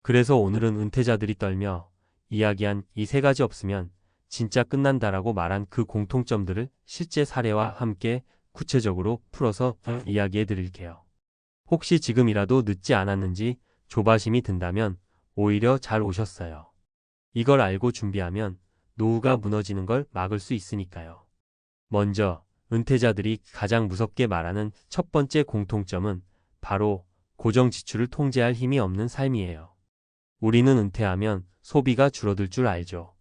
그래서 오늘은 은퇴자들이 떨며 이야기한 이 세 가지 없으면 진짜 끝난다라고 말한 그 공통점들을 실제 사례와 함께 구체적으로 풀어서 이야기해 드릴게요. 혹시 지금이라도 늦지 않았는지 조바심이 든다면 오히려 잘 오셨어요. 이걸 알고 준비하면 노후가 무너지는 걸 막을 수 있으니까요. 먼저 은퇴자들이 가장 무섭게 말하는 첫 번째 공통점은 바로 고정 지출을 통제할 힘이 없는 삶이에요. 우리는 은퇴하면 소비가 줄어들 줄 알죠.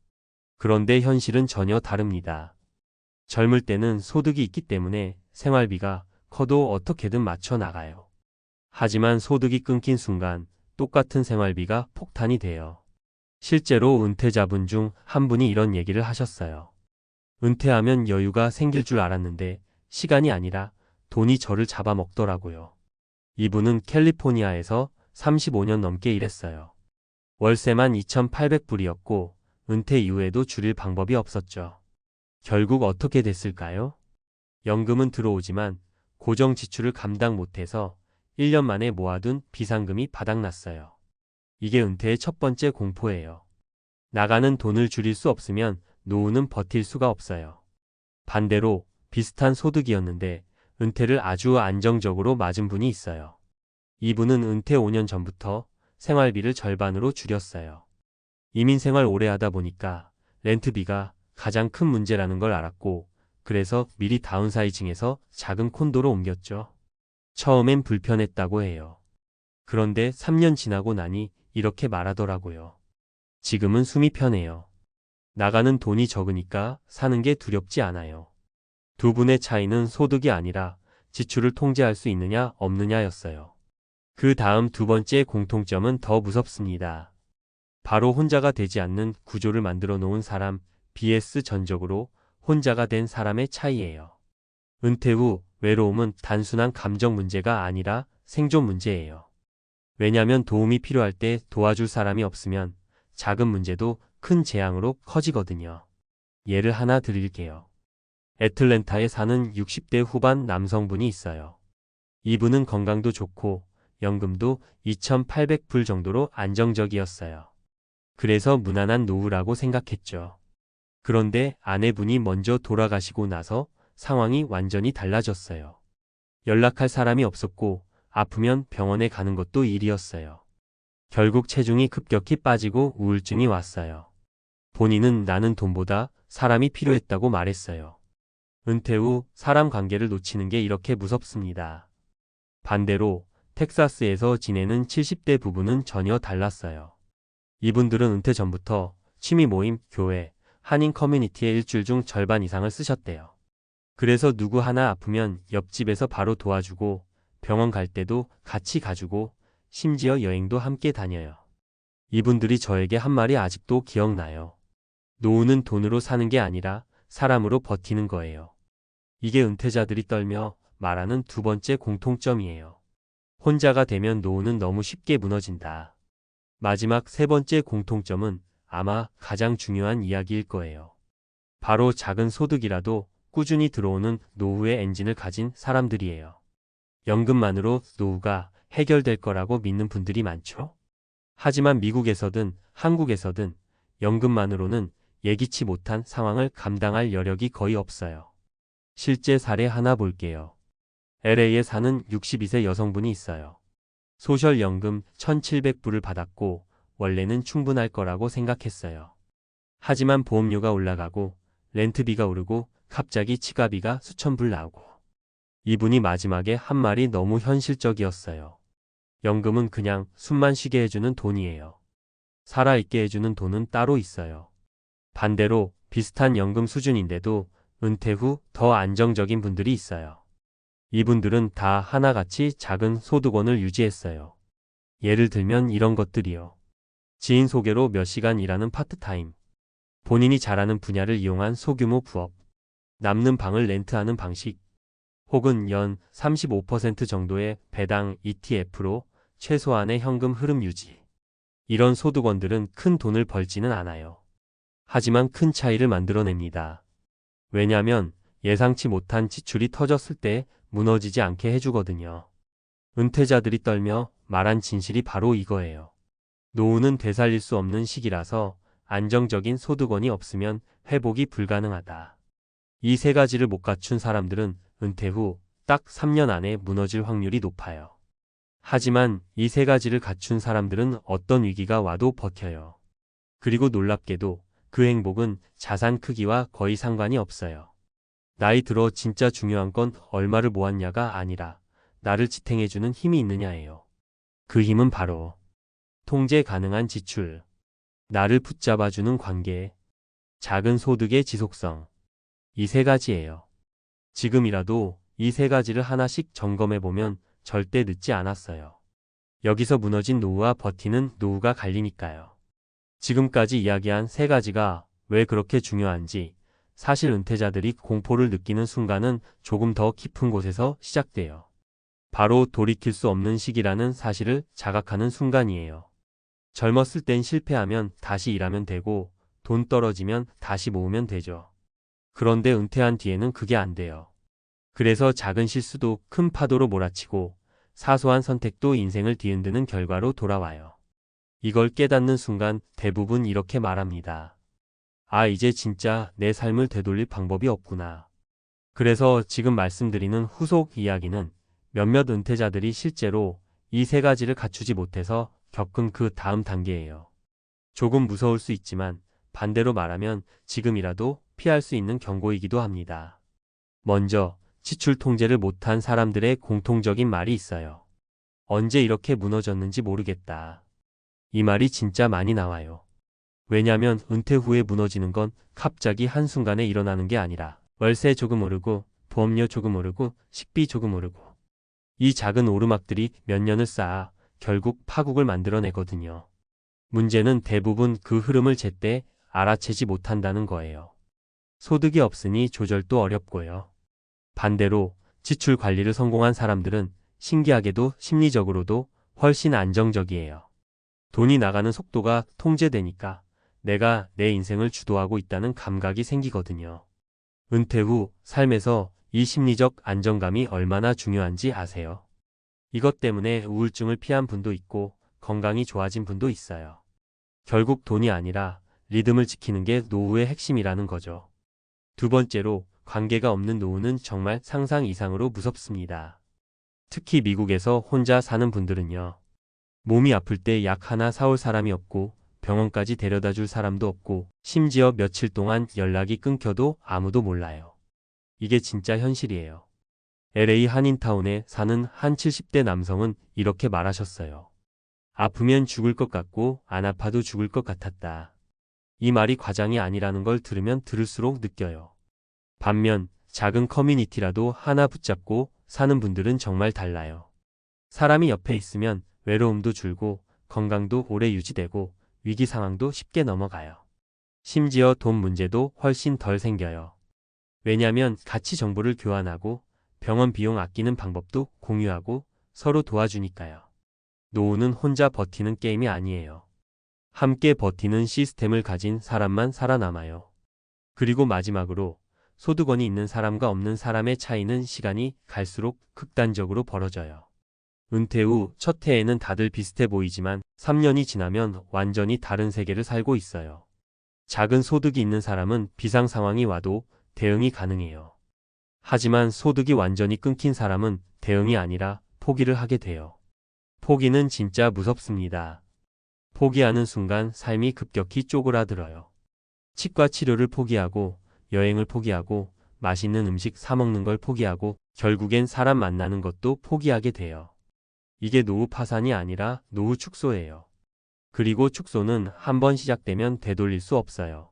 그런데 현실은 전혀 다릅니다. 젊을 때는 소득이 있기 때문에 생활비가 커도 어떻게든 맞춰 나가요. 하지만 소득이 끊긴 순간 똑같은 생활비가 폭탄이 돼요. 실제로 은퇴자분 중 한 분이 이런 얘기를 하셨어요. 은퇴하면 여유가 생길 줄 알았는데 시간이 아니라 돈이 저를 잡아먹더라고요. 이분은 캘리포니아에서 35년 넘게 일했어요. 월세만 2,800불이었고 은퇴 이후에도 줄일 방법이 없었죠. 결국 어떻게 됐을까요? 연금은 들어오지만 고정 지출을 감당 못해서 1년 만에 모아둔 비상금이 바닥났어요. 이게 은퇴의 첫 번째 공포예요. 나가는 돈을 줄일 수 없으면 노후는 버틸 수가 없어요. 반대로 비슷한 소득이었는데 은퇴를 아주 안정적으로 맞은 분이 있어요. 이분은 은퇴 5년 전부터 생활비를 절반으로 줄였어요. 이민 생활 오래 하다 보니까 렌트비가 가장 큰 문제라는 걸 알았고 그래서 미리 다운사이징해서 작은 콘도로 옮겼죠. 처음엔 불편했다고 해요. 그런데 3년 지나고 나니 이렇게 말하더라고요. 지금은 숨이 편해요. 나가는 돈이 적으니까 사는 게 두렵지 않아요. 두 분의 차이는 소득이 아니라 지출을 통제할 수 있느냐 없느냐였어요. 그 다음 두 번째 공통점은 더 무섭습니다. 바로 혼자가 되지 않는 구조를 만들어 놓은 사람 vs 전적으로 혼자가 된 사람의 차이예요. 은퇴 후 외로움은 단순한 감정 문제가 아니라 생존 문제예요. 왜냐면 도움이 필요할 때 도와줄 사람이 없으면 작은 문제도 큰 재앙으로 커지거든요. 예를 하나 드릴게요. 애틀랜타에 사는 60대 후반 남성분이 있어요. 이분은 건강도 좋고 연금도 2,800불 정도로 안정적이었어요. 그래서 무난한 노후라고 생각했죠. 그런데 아내분이 먼저 돌아가시고 나서 상황이 완전히 달라졌어요. 연락할 사람이 없었고 아프면 병원에 가는 것도 일이었어요. 결국 체중이 급격히 빠지고 우울증이 왔어요. 본인은 나는 돈보다 사람이 필요했다고 말했어요. 은퇴 후 사람 관계를 놓치는 게 이렇게 무섭습니다. 반대로 텍사스에서 지내는 70대 부부는 전혀 달랐어요. 이분들은 은퇴 전부터 취미 모임, 교회, 한인 커뮤니티에 일주일 중 절반 이상을 쓰셨대요. 그래서 누구 하나 아프면 옆집에서 바로 도와주고 병원 갈 때도 같이 가주고 심지어 여행도 함께 다녀요. 이분들이 저에게 한 말이 아직도 기억나요. 노후는 돈으로 사는 게 아니라 사람으로 버티는 거예요. 이게 은퇴자들이 떨며 말하는 두 번째 공통점이에요. 혼자가 되면 노후는 너무 쉽게 무너진다. 마지막 세 번째 공통점은 아마 가장 중요한 이야기일 거예요. 바로 작은 소득이라도 꾸준히 들어오는 노후의 엔진을 가진 사람들이에요. 연금만으로 노후가 해결될 거라고 믿는 분들이 많죠. 하지만 미국에서든 한국에서든 연금만으로는 예기치 못한 상황을 감당할 여력이 거의 없어요. 실제 사례 하나 볼게요. LA에 사는 62세 여성분이 있어요. 소셜연금 1,700불을 받았고 원래는 충분할 거라고 생각했어요. 하지만 보험료가 올라가고 렌트비가 오르고 갑자기 치과비가 수천 불 나오고 이분이 마지막에 한 말이 너무 현실적이었어요. 연금은 그냥 숨만 쉬게 해주는 돈이에요. 살아있게 해주는 돈은 따로 있어요. 반대로 비슷한 연금 수준인데도 은퇴 후 더 안정적인 분들이 있어요. 이분들은 다 하나같이 작은 소득원을 유지했어요. 예를 들면 이런 것들이요. 지인 소개로 몇 시간 일하는 파트타임, 본인이 잘하는 분야를 이용한 소규모 부업, 남는 방을 렌트하는 방식, 혹은 연 35% 정도의 배당 ETF로 최소한의 현금 흐름 유지. 이런 소득원들은 큰 돈을 벌지는 않아요. 하지만 큰 차이를 만들어냅니다. 왜냐면 예상치 못한 지출이 터졌을 때 무너지지 않게 해주거든요. 은퇴자들이 떨며 말한 진실이 바로 이거예요. 노후는 되살릴 수 없는 시기라서 안정적인 소득원이 없으면 회복이 불가능하다. 이 세 가지를 못 갖춘 사람들은 은퇴 후 딱 3년 안에 무너질 확률이 높아요. 하지만 이 세 가지를 갖춘 사람들은 어떤 위기가 와도 버텨요. 그리고 놀랍게도 그 행복은 자산 크기와 거의 상관이 없어요. 나이 들어 진짜 중요한 건 얼마를 모았냐가 아니라 나를 지탱해주는 힘이 있느냐예요. 그 힘은 바로 통제 가능한 지출, 나를 붙잡아주는 관계, 작은 소득의 지속성. 이 세 가지예요. 지금이라도 이 세 가지를 하나씩 점검해보면 절대 늦지 않았어요. 여기서 무너진 노후와 버티는 노후가 갈리니까요. 지금까지 이야기한 세 가지가 왜 그렇게 중요한지, 사실 은퇴자들이 공포를 느끼는 순간은 조금 더 깊은 곳에서 시작돼요. 바로 돌이킬 수 없는 시기라는 사실을 자각하는 순간이에요. 젊었을 땐 실패하면 다시 일하면 되고 돈 떨어지면 다시 모으면 되죠. 그런데 은퇴한 뒤에는 그게 안 돼요. 그래서 작은 실수도 큰 파도로 몰아치고 사소한 선택도 인생을 뒤흔드는 결과로 돌아와요. 이걸 깨닫는 순간 대부분 이렇게 말합니다. 아, 이제 진짜 내 삶을 되돌릴 방법이 없구나. 그래서 지금 말씀드리는 후속 이야기는 몇몇 은퇴자들이 실제로 이 세 가지를 갖추지 못해서 겪은 그 다음 단계예요. 조금 무서울 수 있지만 반대로 말하면 지금이라도 피할 수 있는 경고이기도 합니다. 먼저 지출 통제를 못한 사람들의 공통적인 말이 있어요. 언제 이렇게 무너졌는지 모르겠다. 이 말이 진짜 많이 나와요. 왜냐면 은퇴 후에 무너지는 건 갑자기 한순간에 일어나는 게 아니라 월세 조금 오르고 보험료 조금 오르고 식비 조금 오르고 이 작은 오르막들이 몇 년을 쌓아 결국 파국을 만들어내거든요. 문제는 대부분 그 흐름을 제때 알아채지 못한다는 거예요. 소득이 없으니 조절도 어렵고요. 반대로 지출 관리를 성공한 사람들은 신기하게도 심리적으로도 훨씬 안정적이에요. 돈이 나가는 속도가 통제되니까 내가 내 인생을 주도하고 있다는 감각이 생기거든요. 은퇴 후 삶에서 이 심리적 안정감이 얼마나 중요한지 아세요? 이것 때문에 우울증을 피한 분도 있고 건강이 좋아진 분도 있어요. 결국 돈이 아니라 리듬을 지키는 게 노후의 핵심이라는 거죠. 두 번째로 관계가 없는 노후는 정말 상상 이상으로 무섭습니다. 특히 미국에서 혼자 사는 분들은요. 몸이 아플 때 약 하나 사올 사람이 없고 병원까지 데려다 줄 사람도 없고 심지어 며칠 동안 연락이 끊겨도 아무도 몰라요. 이게 진짜 현실이에요. LA 한인타운에 사는 한 70대 남성은 이렇게 말하셨어요. 아프면 죽을 것 같고 안 아파도 죽을 것 같았다. 이 말이 과장이 아니라는 걸 들으면 들을수록 느껴요. 반면 작은 커뮤니티라도 하나 붙잡고 사는 분들은 정말 달라요. 사람이 옆에 있으면 외로움도 줄고 건강도 오래 유지되고 위기 상황도 쉽게 넘어가요. 심지어 돈 문제도 훨씬 덜 생겨요. 왜냐면 같이 정보를 교환하고 병원 비용 아끼는 방법도 공유하고 서로 도와주니까요. 노후는 혼자 버티는 게임이 아니에요. 함께 버티는 시스템을 가진 사람만 살아남아요. 그리고 마지막으로 소득원이 있는 사람과 없는 사람의 차이는 시간이 갈수록 극단적으로 벌어져요. 은퇴 후 첫 해에는 다들 비슷해 보이지만 3년이 지나면 완전히 다른 세계를 살고 있어요. 작은 소득이 있는 사람은 비상 상황이 와도 대응이 가능해요. 하지만 소득이 완전히 끊긴 사람은 대응이 아니라 포기를 하게 돼요. 포기는 진짜 무섭습니다. 포기하는 순간 삶이 급격히 쪼그라들어요. 치과 치료를 포기하고 여행을 포기하고 맛있는 음식 사 먹는 걸 포기하고 결국엔 사람 만나는 것도 포기하게 돼요. 이게 노후 파산이 아니라 노후 축소예요. 그리고 축소는 한번 시작되면 되돌릴 수 없어요.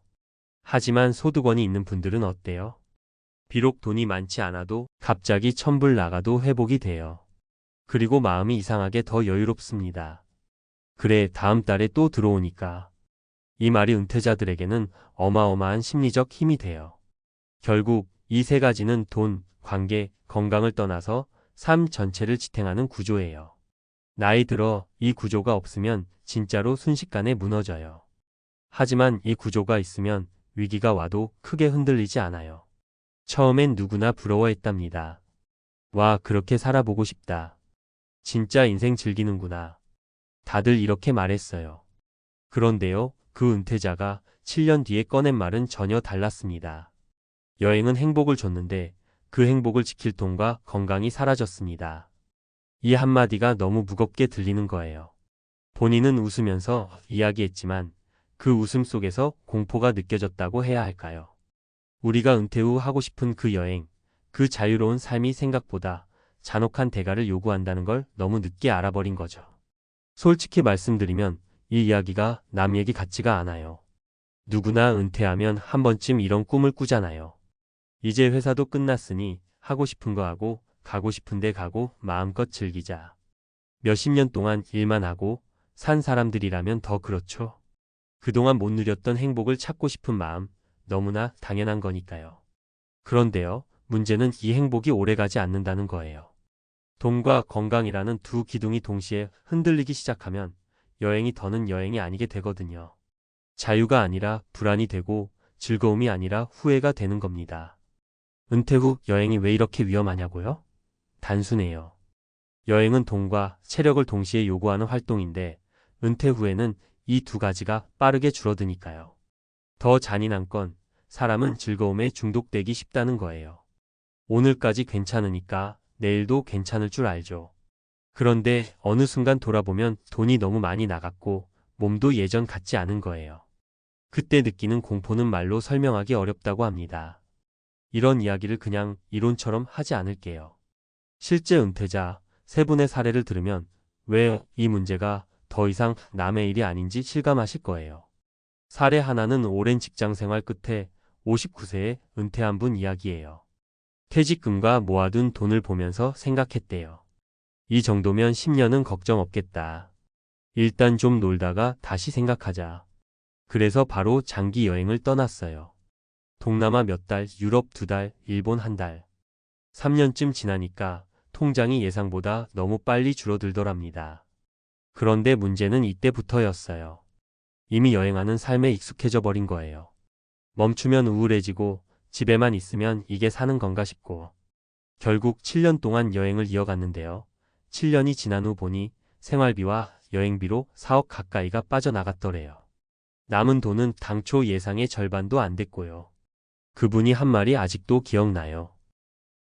하지만 소득원이 있는 분들은 어때요? 비록 돈이 많지 않아도 갑자기 천불 나가도 회복이 돼요. 그리고 마음이 이상하게 더 여유롭습니다. 그래, 다음 달에 또 들어오니까. 이 말이 은퇴자들에게는 어마어마한 심리적 힘이 돼요. 결국 이 세 가지는 돈, 관계, 건강을 떠나서 삶 전체를 지탱하는 구조예요. 나이 들어 이 구조가 없으면 진짜로 순식간에 무너져요. 하지만 이 구조가 있으면 위기가 와도 크게 흔들리지 않아요. 처음엔 누구나 부러워했답니다. 와, 그렇게 살아보고 싶다. 진짜 인생 즐기는구나. 다들 이렇게 말했어요. 그런데요, 그 은퇴자가 7년 뒤에 꺼낸 말은 전혀 달랐습니다. 여행은 행복을 줬는데 그 행복을 지킬 돈과 건강이 사라졌습니다. 이 한마디가 너무 무겁게 들리는 거예요. 본인은 웃으면서 이야기했지만 그 웃음 속에서 공포가 느껴졌다고 해야 할까요? 우리가 은퇴 후 하고 싶은 그 여행, 그 자유로운 삶이 생각보다 잔혹한 대가를 요구한다는 걸 너무 늦게 알아버린 거죠. 솔직히 말씀드리면 이 이야기가 남 얘기 같지가 않아요. 누구나 은퇴하면 한 번쯤 이런 꿈을 꾸잖아요. 이제 회사도 끝났으니 하고 싶은 거 하고 가고 싶은 데 가고 마음껏 즐기자. 몇십 년 동안 일만 하고 산 사람들이라면 더 그렇죠. 그동안 못 누렸던 행복을 찾고 싶은 마음, 너무나 당연한 거니까요. 그런데요, 문제는 이 행복이 오래가지 않는다는 거예요. 돈과 건강이라는 두 기둥이 동시에 흔들리기 시작하면 여행이 더는 여행이 아니게 되거든요. 자유가 아니라 불안이 되고 즐거움이 아니라 후회가 되는 겁니다. 은퇴 후 여행이 왜 이렇게 위험하냐고요? 단순해요. 여행은 돈과 체력을 동시에 요구하는 활동인데 은퇴 후에는 이 두 가지가 빠르게 줄어드니까요. 더 잔인한 건 사람은 즐거움에 중독되기 쉽다는 거예요. 오늘까지 괜찮으니까 내일도 괜찮을 줄 알죠. 그런데 어느 순간 돌아보면 돈이 너무 많이 나갔고 몸도 예전 같지 않은 거예요. 그때 느끼는 공포는 말로 설명하기 어렵다고 합니다. 이런 이야기를 그냥 이론처럼 하지 않을게요. 실제 은퇴자 세 분의 사례를 들으면 왜 이 문제가 더 이상 남의 일이 아닌지 실감하실 거예요. 사례 하나는 오랜 직장 생활 끝에 59세에 은퇴한 분 이야기예요. 퇴직금과 모아둔 돈을 보면서 생각했대요. 이 정도면 10년은 걱정 없겠다. 일단 좀 놀다가 다시 생각하자. 그래서 바로 장기 여행을 떠났어요. 동남아 몇 달, 유럽 2달, 일본 1달. 3년쯤 지나니까 통장이 예상보다 너무 빨리 줄어들더랍니다. 그런데 문제는 이때부터였어요. 이미 여행하는 삶에 익숙해져 버린 거예요. 멈추면 우울해지고 집에만 있으면 이게 사는 건가 싶고. 결국 7년 동안 여행을 이어갔는데요. 7년이 지난 후 보니 생활비와 여행비로 4억 가까이가 빠져나갔더래요. 남은 돈은 당초 예상의 절반도 안 됐고요. 그분이 한 말이 아직도 기억나요.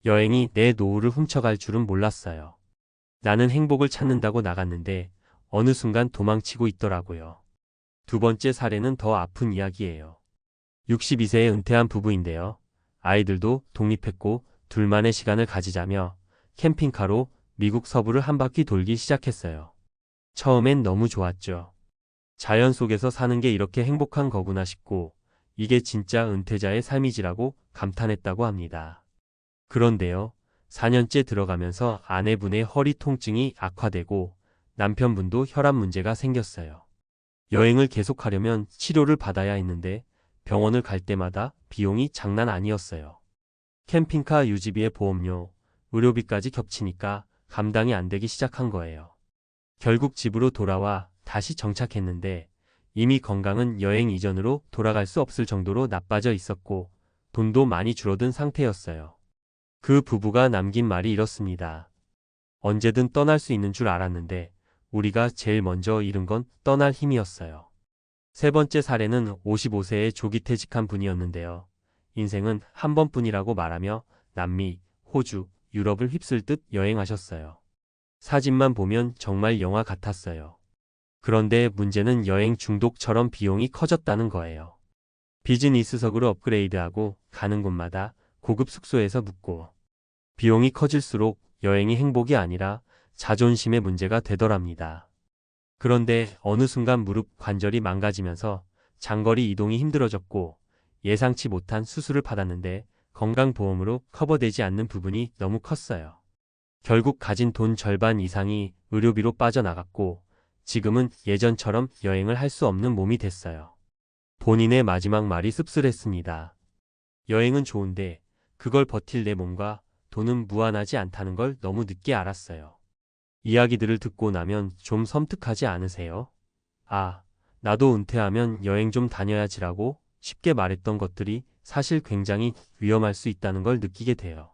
여행이 내 노후를 훔쳐갈 줄은 몰랐어요. 나는 행복을 찾는다고 나갔는데 어느 순간 도망치고 있더라고요. 두 번째 사례는 더 아픈 이야기예요. 62세에 은퇴한 부부인데요. 아이들도 독립했고 둘만의 시간을 가지자며 캠핑카로 미국 서부를 한 바퀴 돌기 시작했어요. 처음엔 너무 좋았죠. 자연 속에서 사는 게 이렇게 행복한 거구나 싶고 이게 진짜 은퇴자의 삶이지라고 감탄했다고 합니다. 그런데요, 4년째 들어가면서 아내분의 허리 통증이 악화되고 남편분도 혈압 문제가 생겼어요. 여행을 계속하려면 치료를 받아야 했는데 병원을 갈 때마다 비용이 장난 아니었어요. 캠핑카 유지비에 보험료, 의료비까지 겹치니까 감당이 안 되기 시작한 거예요. 결국 집으로 돌아와 다시 정착했는데 이미 건강은 여행 이전으로 돌아갈 수 없을 정도로 나빠져 있었고 돈도 많이 줄어든 상태였어요. 그 부부가 남긴 말이 이렇습니다. 언제든 떠날 수 있는 줄 알았는데 우리가 제일 먼저 잃은 건 떠날 힘이었어요. 세 번째 사례는 55세에 조기 퇴직한 분이었는데요. 인생은 한 번뿐이라고 말하며 남미, 호주, 유럽을 휩쓸듯 여행하셨어요. 사진만 보면 정말 영화 같았어요. 그런데 문제는 여행 중독처럼 비용이 커졌다는 거예요. 비즈니스석으로 업그레이드하고 가는 곳마다 고급 숙소에서 묵고 비용이 커질수록 여행이 행복이 아니라 자존심의 문제가 되더랍니다. 그런데 어느 순간 무릎 관절이 망가지면서 장거리 이동이 힘들어졌고 예상치 못한 수술을 받았는데 건강보험으로 커버되지 않는 부분이 너무 컸어요. 결국 가진 돈 절반 이상이 의료비로 빠져나갔고 지금은 예전처럼 여행을 할 수 없는 몸이 됐어요. 본인의 마지막 말이 씁쓸했습니다. 여행은 좋은데 그걸 버틸 내 몸과 돈은 무한하지 않다는 걸 너무 늦게 알았어요. 이야기들을 듣고 나면 좀 섬뜩하지 않으세요? 아, 나도 은퇴하면 여행 좀 다녀야지라고 쉽게 말했던 것들이 사실 굉장히 위험할 수 있다는 걸 느끼게 돼요.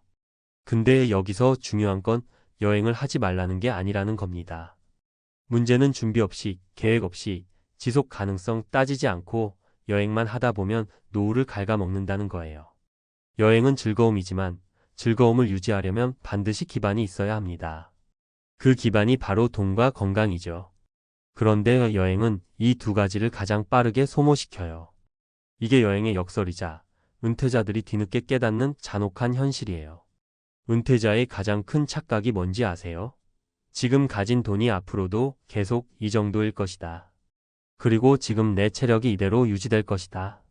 근데 여기서 중요한 건 여행을 하지 말라는 게 아니라는 겁니다. 문제는 준비 없이, 계획 없이, 지속 가능성 따지지 않고 여행만 하다 보면 노후를 갉아먹는다는 거예요. 여행은 즐거움이지만 즐거움을 유지하려면 반드시 기반이 있어야 합니다. 그 기반이 바로 돈과 건강이죠. 그런데 여행은 이 두 가지를 가장 빠르게 소모시켜요. 이게 여행의 역설이자 은퇴자들이 뒤늦게 깨닫는 잔혹한 현실이에요. 은퇴자의 가장 큰 착각이 뭔지 아세요? 지금 가진 돈이 앞으로도 계속 이 정도일 것이다. 그리고 지금 내 체력이 이대로 유지될 것이다.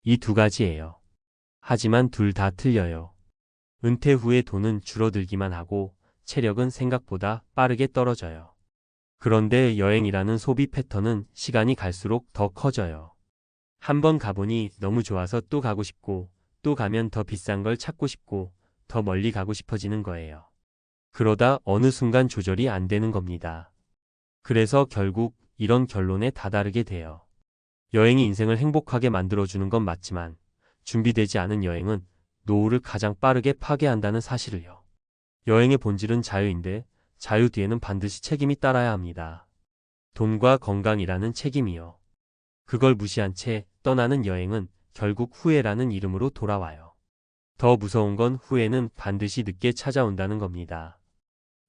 이 두 가지예요. 하지만 둘 다 틀려요. 은퇴 후에 돈은 줄어들기만 하고 체력은 생각보다 빠르게 떨어져요. 그런데 여행이라는 소비 패턴은 시간이 갈수록 더 커져요. 한 번 가보니 너무 좋아서 또 가고 싶고, 또 가면 더 비싼 걸 찾고 싶고, 더 멀리 가고 싶어지는 거예요. 그러다 어느 순간 조절이 안 되는 겁니다. 그래서 결국 이런 결론에 다다르게 돼요. 여행이 인생을 행복하게 만들어주는 건 맞지만, 준비되지 않은 여행은 노후를 가장 빠르게 파괴한다는 사실을요. 여행의 본질은 자유인데, 자유 뒤에는 반드시 책임이 따라야 합니다. 돈과 건강이라는 책임이요. 그걸 무시한 채 떠나는 여행은 결국 후회라는 이름으로 돌아와요. 더 무서운 건 후회는 반드시 늦게 찾아온다는 겁니다.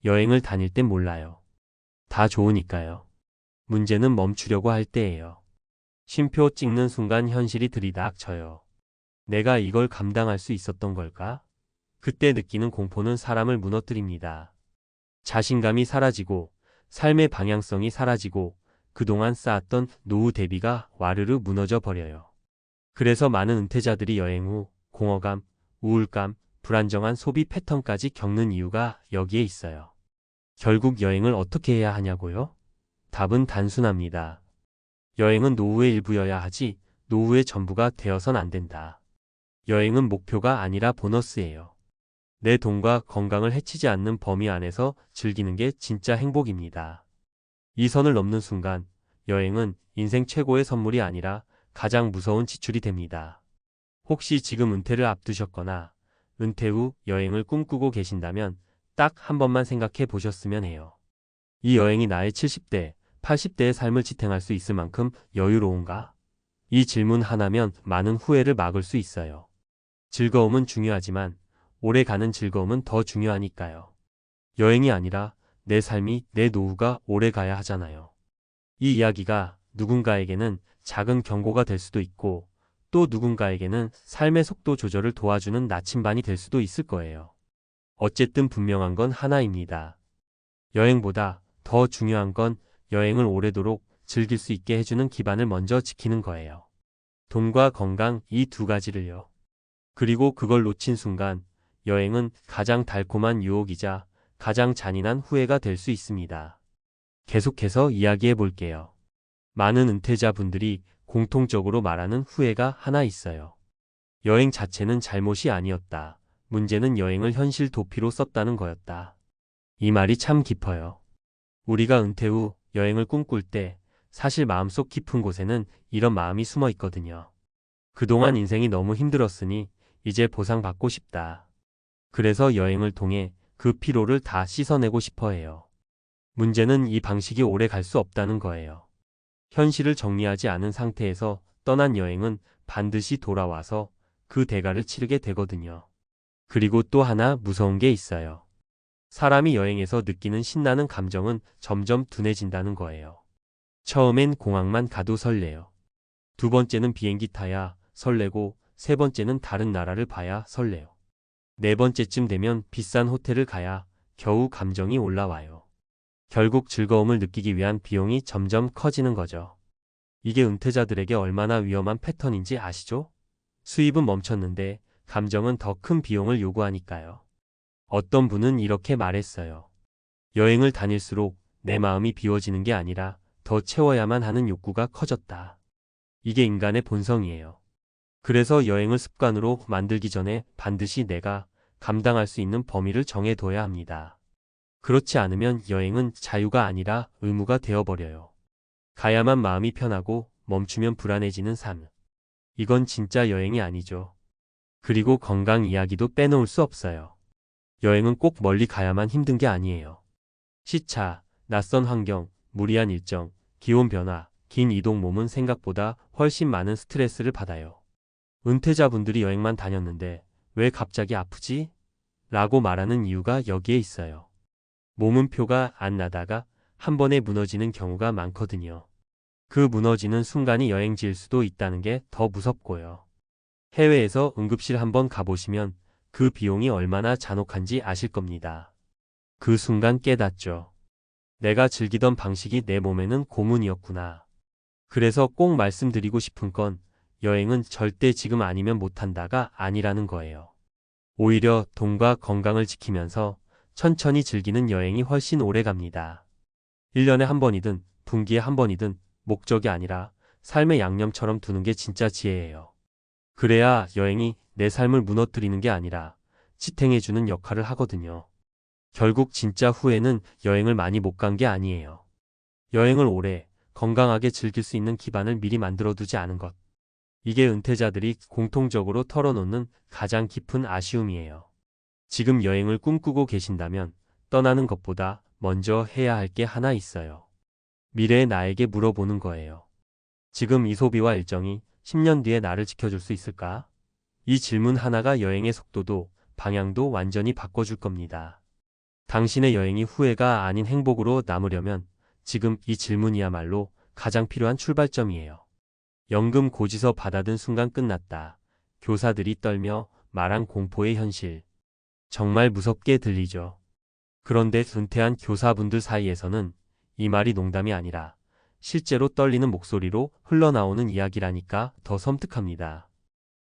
여행을 다닐 땐 몰라요. 다 좋으니까요. 문제는 멈추려고 할 때예요. 쉼표 찍는 순간 현실이 들이닥쳐요. 내가 이걸 감당할 수 있었던 걸까? 그때 느끼는 공포는 사람을 무너뜨립니다. 자신감이 사라지고 삶의 방향성이 사라지고 그동안 쌓았던 노후 대비가 와르르 무너져 버려요. 그래서 많은 은퇴자들이 여행 후 공허감, 우울감, 불안정한 소비 패턴까지 겪는 이유가 여기에 있어요. 결국 여행을 어떻게 해야 하냐고요? 답은 단순합니다. 여행은 노후의 일부여야 하지 노후의 전부가 되어선 안 된다. 여행은 목표가 아니라 보너스예요. 내 돈과 건강을 해치지 않는 범위 안에서 즐기는 게 진짜 행복입니다. 이 선을 넘는 순간 여행은 인생 최고의 선물이 아니라 가장 무서운 지출이 됩니다. 혹시 지금 은퇴를 앞두셨거나 은퇴 후 여행을 꿈꾸고 계신다면 딱 한 번만 생각해 보셨으면 해요. 이 여행이 나의 70대, 80대의 삶을 지탱할 수 있을 만큼 여유로운가? 이 질문 하나면 많은 후회를 막을 수 있어요. 즐거움은 중요하지만 오래 가는 즐거움은 더 중요하니까요. 여행이 아니라 내 삶이, 내 노후가 오래 가야 하잖아요. 이 이야기가 누군가에게는 작은 경고가 될 수도 있고 또 누군가에게는 삶의 속도 조절을 도와주는 나침반이 될 수도 있을 거예요. 어쨌든 분명한 건 하나입니다. 여행보다 더 중요한 건 여행을 오래도록 즐길 수 있게 해주는 기반을 먼저 지키는 거예요. 돈과 건강 이 두 가지를요. 그리고 그걸 놓친 순간 여행은 가장 달콤한 유혹이자 가장 잔인한 후회가 될 수 있습니다. 계속해서 이야기해 볼게요. 많은 은퇴자분들이 공통적으로 말하는 후회가 하나 있어요. 여행 자체는 잘못이 아니었다. 문제는 여행을 현실 도피로 썼다는 거였다. 이 말이 참 깊어요. 우리가 은퇴 후 여행을 꿈꿀 때 사실 마음속 깊은 곳에는 이런 마음이 숨어 있거든요. 그동안 인생이 너무 힘들었으니 이제 보상받고 싶다. 그래서 여행을 통해 그 피로를 다 씻어내고 싶어 해요. 문제는 이 방식이 오래 갈 수 없다는 거예요. 현실을 정리하지 않은 상태에서 떠난 여행은 반드시 돌아와서 그 대가를 치르게 되거든요. 그리고 또 하나 무서운 게 있어요. 사람이 여행에서 느끼는 신나는 감정은 점점 둔해진다는 거예요. 처음엔 공항만 가도 설레요. 두 번째는 비행기 타야 설레고 세 번째는 다른 나라를 봐야 설레요. 네 번째쯤 되면 비싼 호텔을 가야 겨우 감정이 올라와요. 결국 즐거움을 느끼기 위한 비용이 점점 커지는 거죠. 이게 은퇴자들에게 얼마나 위험한 패턴인지 아시죠? 수입은 멈췄는데 감정은 더 큰 비용을 요구하니까요. 어떤 분은 이렇게 말했어요. 여행을 다닐수록 내 마음이 비워지는 게 아니라 더 채워야만 하는 욕구가 커졌다. 이게 인간의 본성이에요. 그래서 여행을 습관으로 만들기 전에 반드시 내가 감당할 수 있는 범위를 정해둬야 합니다. 그렇지 않으면 여행은 자유가 아니라 의무가 되어버려요. 가야만 마음이 편하고 멈추면 불안해지는 삶. 이건 진짜 여행이 아니죠. 그리고 건강 이야기도 빼놓을 수 없어요. 여행은 꼭 멀리 가야만 힘든 게 아니에요. 시차, 낯선 환경, 무리한 일정, 기온 변화, 긴 이동 몸은 생각보다 훨씬 많은 스트레스를 받아요. 은퇴자분들이 여행만 다녔는데 왜 갑자기 아프지? 라고 말하는 이유가 여기에 있어요. 몸은 표가 안 나다가 한 번에 무너지는 경우가 많거든요. 그 무너지는 순간이 여행지일 수도 있다는 게 더 무섭고요. 해외에서 응급실 한번 가보시면 그 비용이 얼마나 잔혹한지 아실 겁니다. 그 순간 깨닫죠. 내가 즐기던 방식이 내 몸에는 고문이었구나. 그래서 꼭 말씀드리고 싶은 건 여행은 절대 지금 아니면 못한다가 아니라는 거예요. 오히려 돈과 건강을 지키면서 천천히 즐기는 여행이 훨씬 오래 갑니다. 1년에 한 번이든 분기에 한 번이든 목적이 아니라 삶의 양념처럼 두는 게 진짜 지혜예요. 그래야 여행이 내 삶을 무너뜨리는 게 아니라 지탱해주는 역할을 하거든요. 결국 진짜 후회는 여행을 많이 못 간 게 아니에요. 여행을 오래 건강하게 즐길 수 있는 기반을 미리 만들어두지 않은 것. 이게 은퇴자들이 공통적으로 털어놓는 가장 깊은 아쉬움이에요. 지금 여행을 꿈꾸고 계신다면 떠나는 것보다 먼저 해야 할 게 하나 있어요. 미래의 나에게 물어보는 거예요. 지금 이 소비와 일정이 10년 뒤에 나를 지켜줄 수 있을까? 이 질문 하나가 여행의 속도도 방향도 완전히 바꿔줄 겁니다. 당신의 여행이 후회가 아닌 행복으로 남으려면 지금 이 질문이야말로 가장 필요한 출발점이에요. 연금 고지서 받아든 순간 끝났다. 교사들이 떨며 말한 공포의 현실. 정말 무섭게 들리죠. 그런데 은퇴한 교사분들 사이에서는 이 말이 농담이 아니라 실제로 떨리는 목소리로 흘러나오는 이야기라니까 더 섬뜩합니다.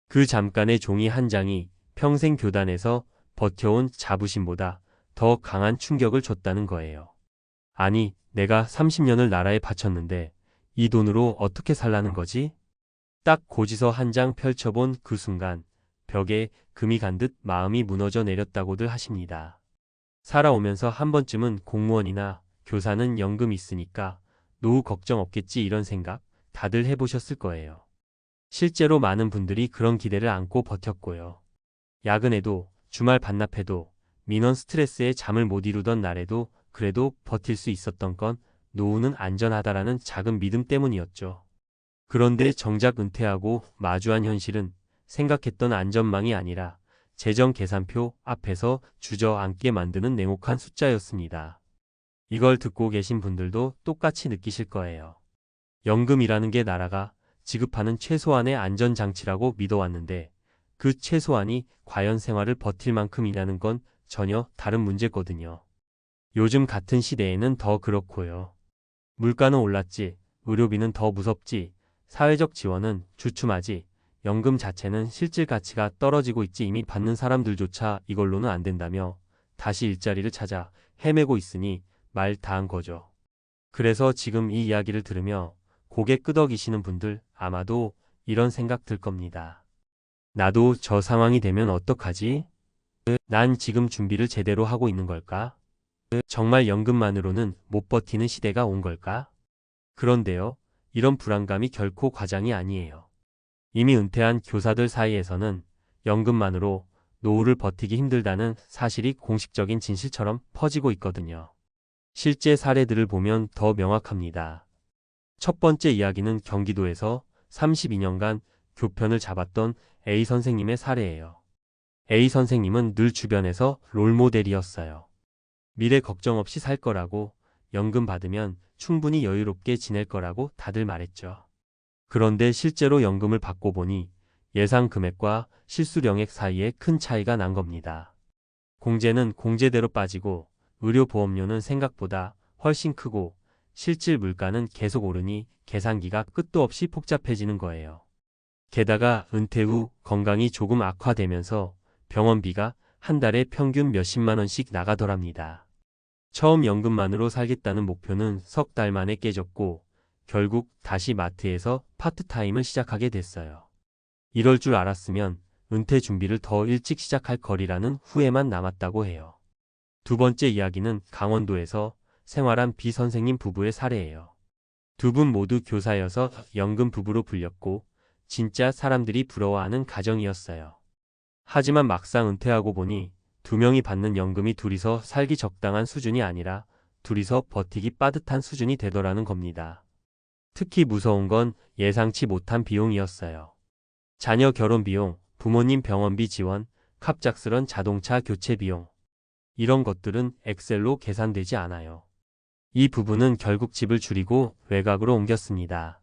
그 잠깐의 종이 한 장이 평생 교단에서 버텨온 자부심보다 더 강한 충격을 줬다는 거예요. 아니, 내가 30년을 나라에 바쳤는데 이 돈으로 어떻게 살라는 거지? 딱 고지서 한 장 펼쳐본 그 순간 벽에 금이 간 듯 마음이 무너져 내렸다고들 하십니다. 살아오면서 한 번쯤은 공무원이나 교사는 연금 있으니까 노후 걱정 없겠지 이런 생각 다들 해보셨을 거예요. 실제로 많은 분들이 그런 기대를 안고 버텼고요. 야근해도 주말 반납해도 민원 스트레스에 잠을 못 이루던 날에도 그래도 버틸 수 있었던 건 노후는 안전하다라는 작은 믿음 때문이었죠. 그런데 정작 은퇴하고 마주한 현실은 생각했던 안전망이 아니라 재정 계산표 앞에서 주저앉게 만드는 냉혹한 숫자였습니다. 이걸 듣고 계신 분들도 똑같이 느끼실 거예요. 연금이라는 게 나라가 지급하는 최소한의 안전장치라고 믿어왔는데 그 최소한이 과연 생활을 버틸 만큼이라는 건 전혀 다른 문제거든요. 요즘 같은 시대에는 더 그렇고요. 물가는 올랐지, 의료비는 더 무섭지, 사회적 지원은 주춤하지, 연금 자체는 실질 가치가 떨어지고 있지 이미 받는 사람들조차 이걸로는 안 된다며 다시 일자리를 찾아 헤매고 있으니 말 다한 거죠. 그래서 지금 이 이야기를 들으며 고개 끄덕이시는 분들 아마도 이런 생각 들 겁니다. 나도 저 상황이 되면 어떡하지? 난 지금 준비를 제대로 하고 있는 걸까? 정말 연금만으로는 못 버티는 시대가 온 걸까? 그런데요, 이런 불안감이 결코 과장이 아니에요. 이미 은퇴한 교사들 사이에서는 연금만으로 노후를 버티기 힘들다는 사실이 공식적인 진실처럼 퍼지고 있거든요. 실제 사례들을 보면 더 명확합니다. 첫 번째 이야기는 경기도에서 32년간 교편을 잡았던 A 선생님의 사례예요. A 선생님은 늘 주변에서 롤모델이었어요. 미래 걱정 없이 살 거라고, 연금 받으면 충분히 여유롭게 지낼 거라고 다들 말했죠. 그런데 실제로 연금을 받고 보니 예상 금액과 실수령액 사이에 큰 차이가 난 겁니다. 공제는 공제대로 빠지고 의료보험료는 생각보다 훨씬 크고 실질 물가는 계속 오르니 계산기가 끝도 없이 복잡해지는 거예요. 게다가 은퇴 후 건강이 조금 악화되면서 병원비가 한 달에 평균 몇십만 원씩 나가더랍니다. 처음 연금만으로 살겠다는 목표는 석 달 만에 깨졌고 결국 다시 마트에서 파트타임을 시작하게 됐어요. 이럴 줄 알았으면 은퇴 준비를 더 일찍 시작할 거리라는 후회만 남았다고 해요. 두 번째 이야기는 강원도에서 생활한 B 선생님 부부의 사례예요. 두 분 모두 교사여서 연금 부부로 불렸고 진짜 사람들이 부러워하는 가정이었어요. 하지만 막상 은퇴하고 보니 두 명이 받는 연금이 둘이서 살기 적당한 수준이 아니라 둘이서 버티기 빠듯한 수준이 되더라는 겁니다. 특히 무서운 건 예상치 못한 비용이었어요. 자녀 결혼 비용, 부모님 병원비 지원, 갑작스런 자동차 교체 비용. 이런 것들은 엑셀로 계산되지 않아요. 이 부분은 결국 집을 줄이고 외곽으로 옮겼습니다.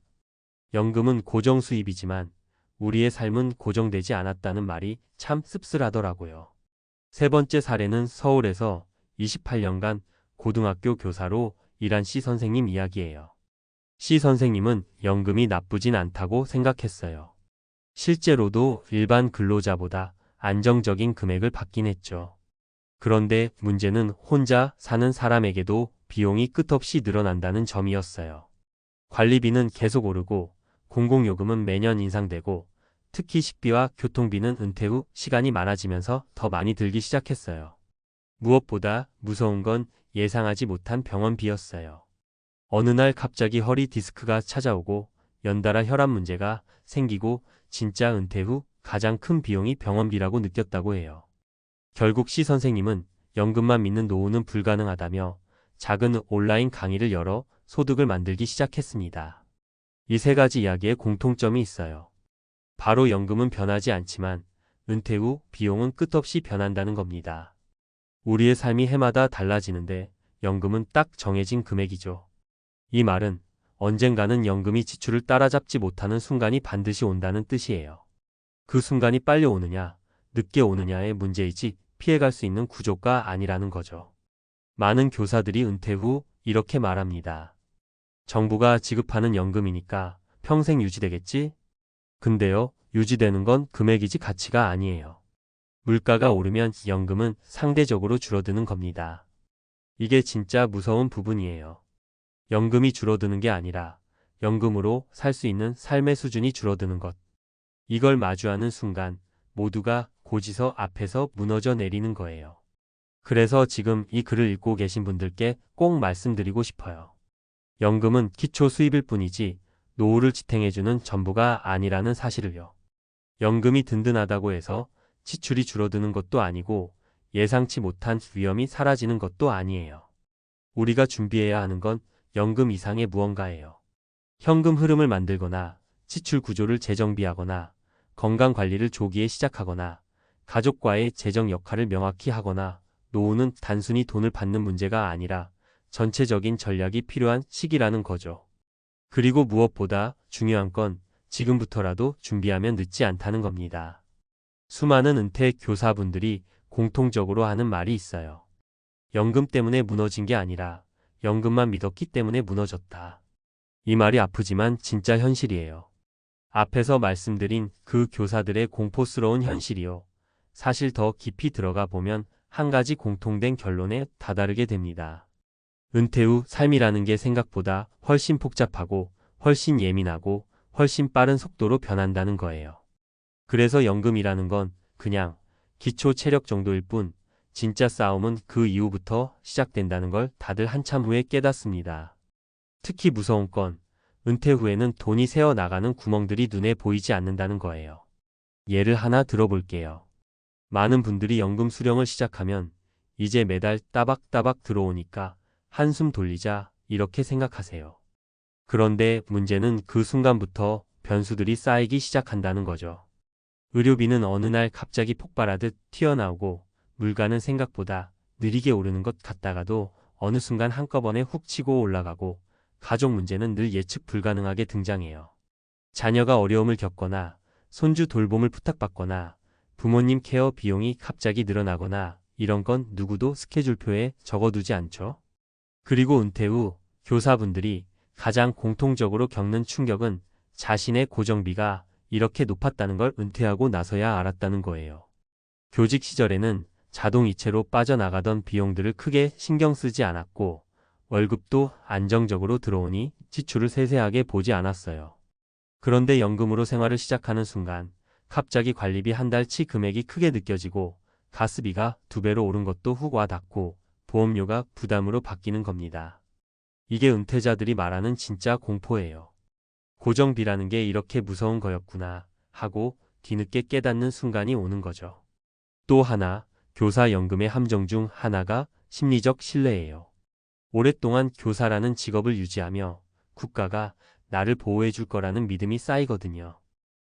연금은 고정 수입이지만 우리의 삶은 고정되지 않았다는 말이 참 씁쓸하더라고요. 세 번째 사례는 서울에서 28년간 고등학교 교사로 일한 C 선생님 이야기예요. C 선생님은 연금이 나쁘진 않다고 생각했어요. 실제로도 일반 근로자보다 안정적인 금액을 받긴 했죠. 그런데 문제는 혼자 사는 사람에게도 비용이 끝없이 늘어난다는 점이었어요. 관리비는 계속 오르고 공공요금은 매년 인상되고 특히 식비와 교통비는 은퇴 후 시간이 많아지면서 더 많이 들기 시작했어요. 무엇보다 무서운 건 예상하지 못한 병원비였어요. 어느 날 갑자기 허리 디스크가 찾아오고 연달아 혈압 문제가 생기고 진짜 은퇴 후 가장 큰 비용이 병원비라고 느꼈다고 해요. 결국 C 선생님은 연금만 믿는 노후는 불가능하다며 작은 온라인 강의를 열어 소득을 만들기 시작했습니다. 이 세 가지 이야기에 공통점이 있어요. 바로 연금은 변하지 않지만 은퇴 후 비용은 끝없이 변한다는 겁니다. 우리의 삶이 해마다 달라지는데 연금은 딱 정해진 금액이죠. 이 말은 언젠가는 연금이 지출을 따라잡지 못하는 순간이 반드시 온다는 뜻이에요. 그 순간이 빨리 오느냐, 늦게 오느냐의 문제이지 피해갈 수 있는 구조가 아니라는 거죠. 많은 교사들이 은퇴 후 이렇게 말합니다. 정부가 지급하는 연금이니까 평생 유지되겠지? 근데요, 유지되는 건 금액이지 가치가 아니에요. 물가가 오르면 연금은 상대적으로 줄어드는 겁니다. 이게 진짜 무서운 부분이에요. 연금이 줄어드는 게 아니라 연금으로 살 수 있는 삶의 수준이 줄어드는 것. 이걸 마주하는 순간 모두가 고지서 앞에서 무너져 내리는 거예요. 그래서 지금 이 글을 읽고 계신 분들께 꼭 말씀드리고 싶어요. 연금은 기초 수입일 뿐이지 노후를 지탱해주는 전부가 아니라는 사실을요. 연금이 든든하다고 해서 지출이 줄어드는 것도 아니고 예상치 못한 위험이 사라지는 것도 아니에요. 우리가 준비해야 하는 건 연금 이상의 무언가예요. 현금 흐름을 만들거나 지출 구조를 재정비하거나 건강관리를 조기에 시작하거나 가족과의 재정 역할을 명확히 하거나 노후는 단순히 돈을 받는 문제가 아니라 전체적인 전략이 필요한 시기라는 거죠. 그리고 무엇보다 중요한 건 지금부터라도 준비하면 늦지 않다는 겁니다. 수많은 은퇴 교사분들이 공통적으로 하는 말이 있어요. 연금 때문에 무너진 게 아니라 연금만 믿었기 때문에 무너졌다. 이 말이 아프지만 진짜 현실이에요. 앞에서 말씀드린 그 교사들의 공포스러운 현실이요. 사실 더 깊이 들어가 보면 한 가지 공통된 결론에 다다르게 됩니다. 은퇴 후 삶이라는 게 생각보다 훨씬 복잡하고 훨씬 예민하고 훨씬 빠른 속도로 변한다는 거예요. 그래서 연금이라는 건 그냥 기초 체력 정도일 뿐 진짜 싸움은 그 이후부터 시작된다는 걸 다들 한참 후에 깨닫습니다. 특히 무서운 건 은퇴 후에는 돈이 새어나가는 구멍들이 눈에 보이지 않는다는 거예요. 예를 하나 들어볼게요. 많은 분들이 연금 수령을 시작하면 이제 매달 따박따박 들어오니까 한숨 돌리자 이렇게 생각하세요. 그런데 문제는 그 순간부터 변수들이 쌓이기 시작한다는 거죠. 의료비는 어느 날 갑자기 폭발하듯 튀어나오고 물가는 생각보다 느리게 오르는 것 같다가도 어느 순간 한꺼번에 훅 치고 올라가고 가족 문제는 늘 예측 불가능하게 등장해요. 자녀가 어려움을 겪거나 손주 돌봄을 부탁받거나 부모님 케어 비용이 갑자기 늘어나거나 이런 건 누구도 스케줄표에 적어두지 않죠. 그리고 은퇴 후 교사분들이 가장 공통적으로 겪는 충격은 자신의 고정비가 이렇게 높았다는 걸 은퇴하고 나서야 알았다는 거예요. 교직 시절에는 자동이체로 빠져나가던 비용들을 크게 신경 쓰지 않았고 월급도 안정적으로 들어오니 지출을 세세하게 보지 않았어요. 그런데 연금으로 생활을 시작하는 순간 갑자기 관리비 한 달치 금액이 크게 느껴지고 가스비가 2배로 오른 것도 훅 와닿고 보험료가 부담으로 바뀌는 겁니다. 이게 은퇴자들이 말하는 진짜 공포예요. 고정비라는 게 이렇게 무서운 거였구나 하고 뒤늦게 깨닫는 순간이 오는 거죠. 또 하나, 교사 연금의 함정 중 하나가 심리적 신뢰예요. 오랫동안 교사라는 직업을 유지하며 국가가 나를 보호해 줄 거라는 믿음이 쌓이거든요.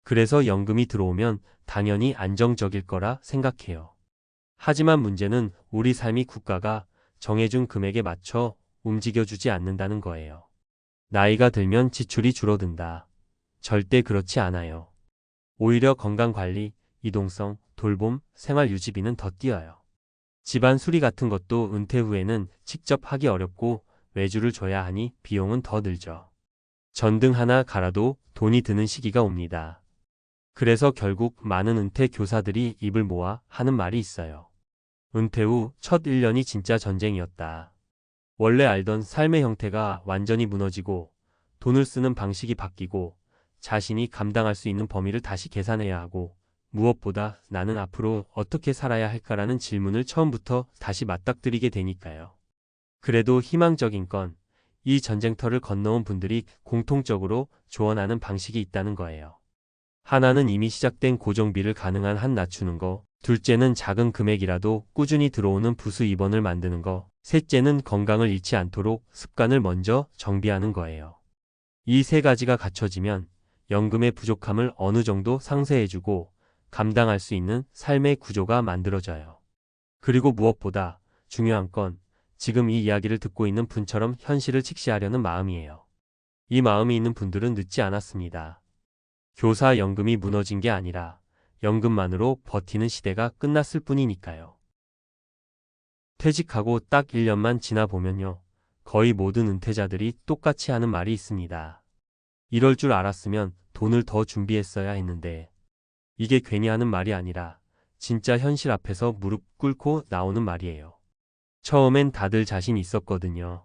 그래서 연금이 들어오면 당연히 안정적일 거라 생각해요. 하지만 문제는 우리 삶이 국가가 정해준 금액에 맞춰 움직여주지 않는다는 거예요. 나이가 들면 지출이 줄어든다. 절대 그렇지 않아요. 오히려 건강관리, 이동성, 돌봄, 생활유지비는 더 뛰어요. 집안 수리 같은 것도 은퇴 후에는 직접 하기 어렵고 외주를 줘야 하니 비용은 더 들죠. 전등 하나 갈아도 돈이 드는 시기가 옵니다. 그래서 결국 많은 은퇴 교사들이 입을 모아 하는 말이 있어요. 은퇴 후 첫 1년이 진짜 전쟁이었다. 원래 알던 삶의 형태가 완전히 무너지고 돈을 쓰는 방식이 바뀌고 자신이 감당할 수 있는 범위를 다시 계산해야 하고 무엇보다 나는 앞으로 어떻게 살아야 할까라는 질문을 처음부터 다시 맞닥뜨리게 되니까요. 그래도 희망적인 건 이 전쟁터를 건너온 분들이 공통적으로 조언하는 방식이 있다는 거예요. 하나는 이미 시작된 고정비를 가능한 한 낮추는 거, 둘째는 작은 금액이라도 꾸준히 들어오는 부수 입원을 만드는 거, 셋째는 건강을 잃지 않도록 습관을 먼저 정비하는 거예요. 이 세 가지가 갖춰지면 연금의 부족함을 어느 정도 상쇄해주고 감당할 수 있는 삶의 구조가 만들어져요. 그리고 무엇보다 중요한 건 지금 이 이야기를 듣고 있는 분처럼 현실을 직시하려는 마음이에요. 이 마음이 있는 분들은 늦지 않았습니다. 교사 연금이 무너진 게 아니라 연금만으로 버티는 시대가 끝났을 뿐이니까요. 퇴직하고 딱 1년만 지나 보면요. 거의 모든 은퇴자들이 똑같이 하는 말이 있습니다. 이럴 줄 알았으면 돈을 더 준비했어야 했는데. 이게 괜히 하는 말이 아니라 진짜 현실 앞에서 무릎 꿇고 나오는 말이에요. 처음엔 다들 자신 있었거든요.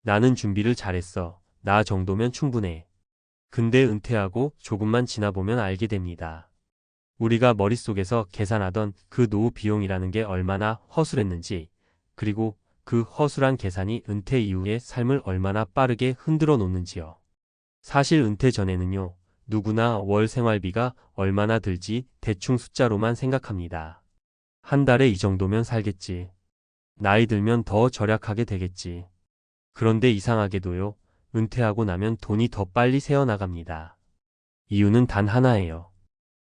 나는 준비를 잘했어. 나 정도면 충분해. 근데 은퇴하고 조금만 지나보면 알게 됩니다. 우리가 머릿속에서 계산하던 그 노후 비용이라는 게 얼마나 허술했는지, 그리고 그 허술한 계산이 은퇴 이후의 삶을 얼마나 빠르게 흔들어 놓는지요. 사실 은퇴 전에는요, 누구나 월 생활비가 얼마나 들지 대충 숫자로만 생각합니다. 한 달에 이 정도면 살겠지. 나이 들면 더 절약하게 되겠지. 그런데 이상하게도요, 은퇴하고 나면 돈이 더 빨리 새어나갑니다. 이유는 단 하나예요.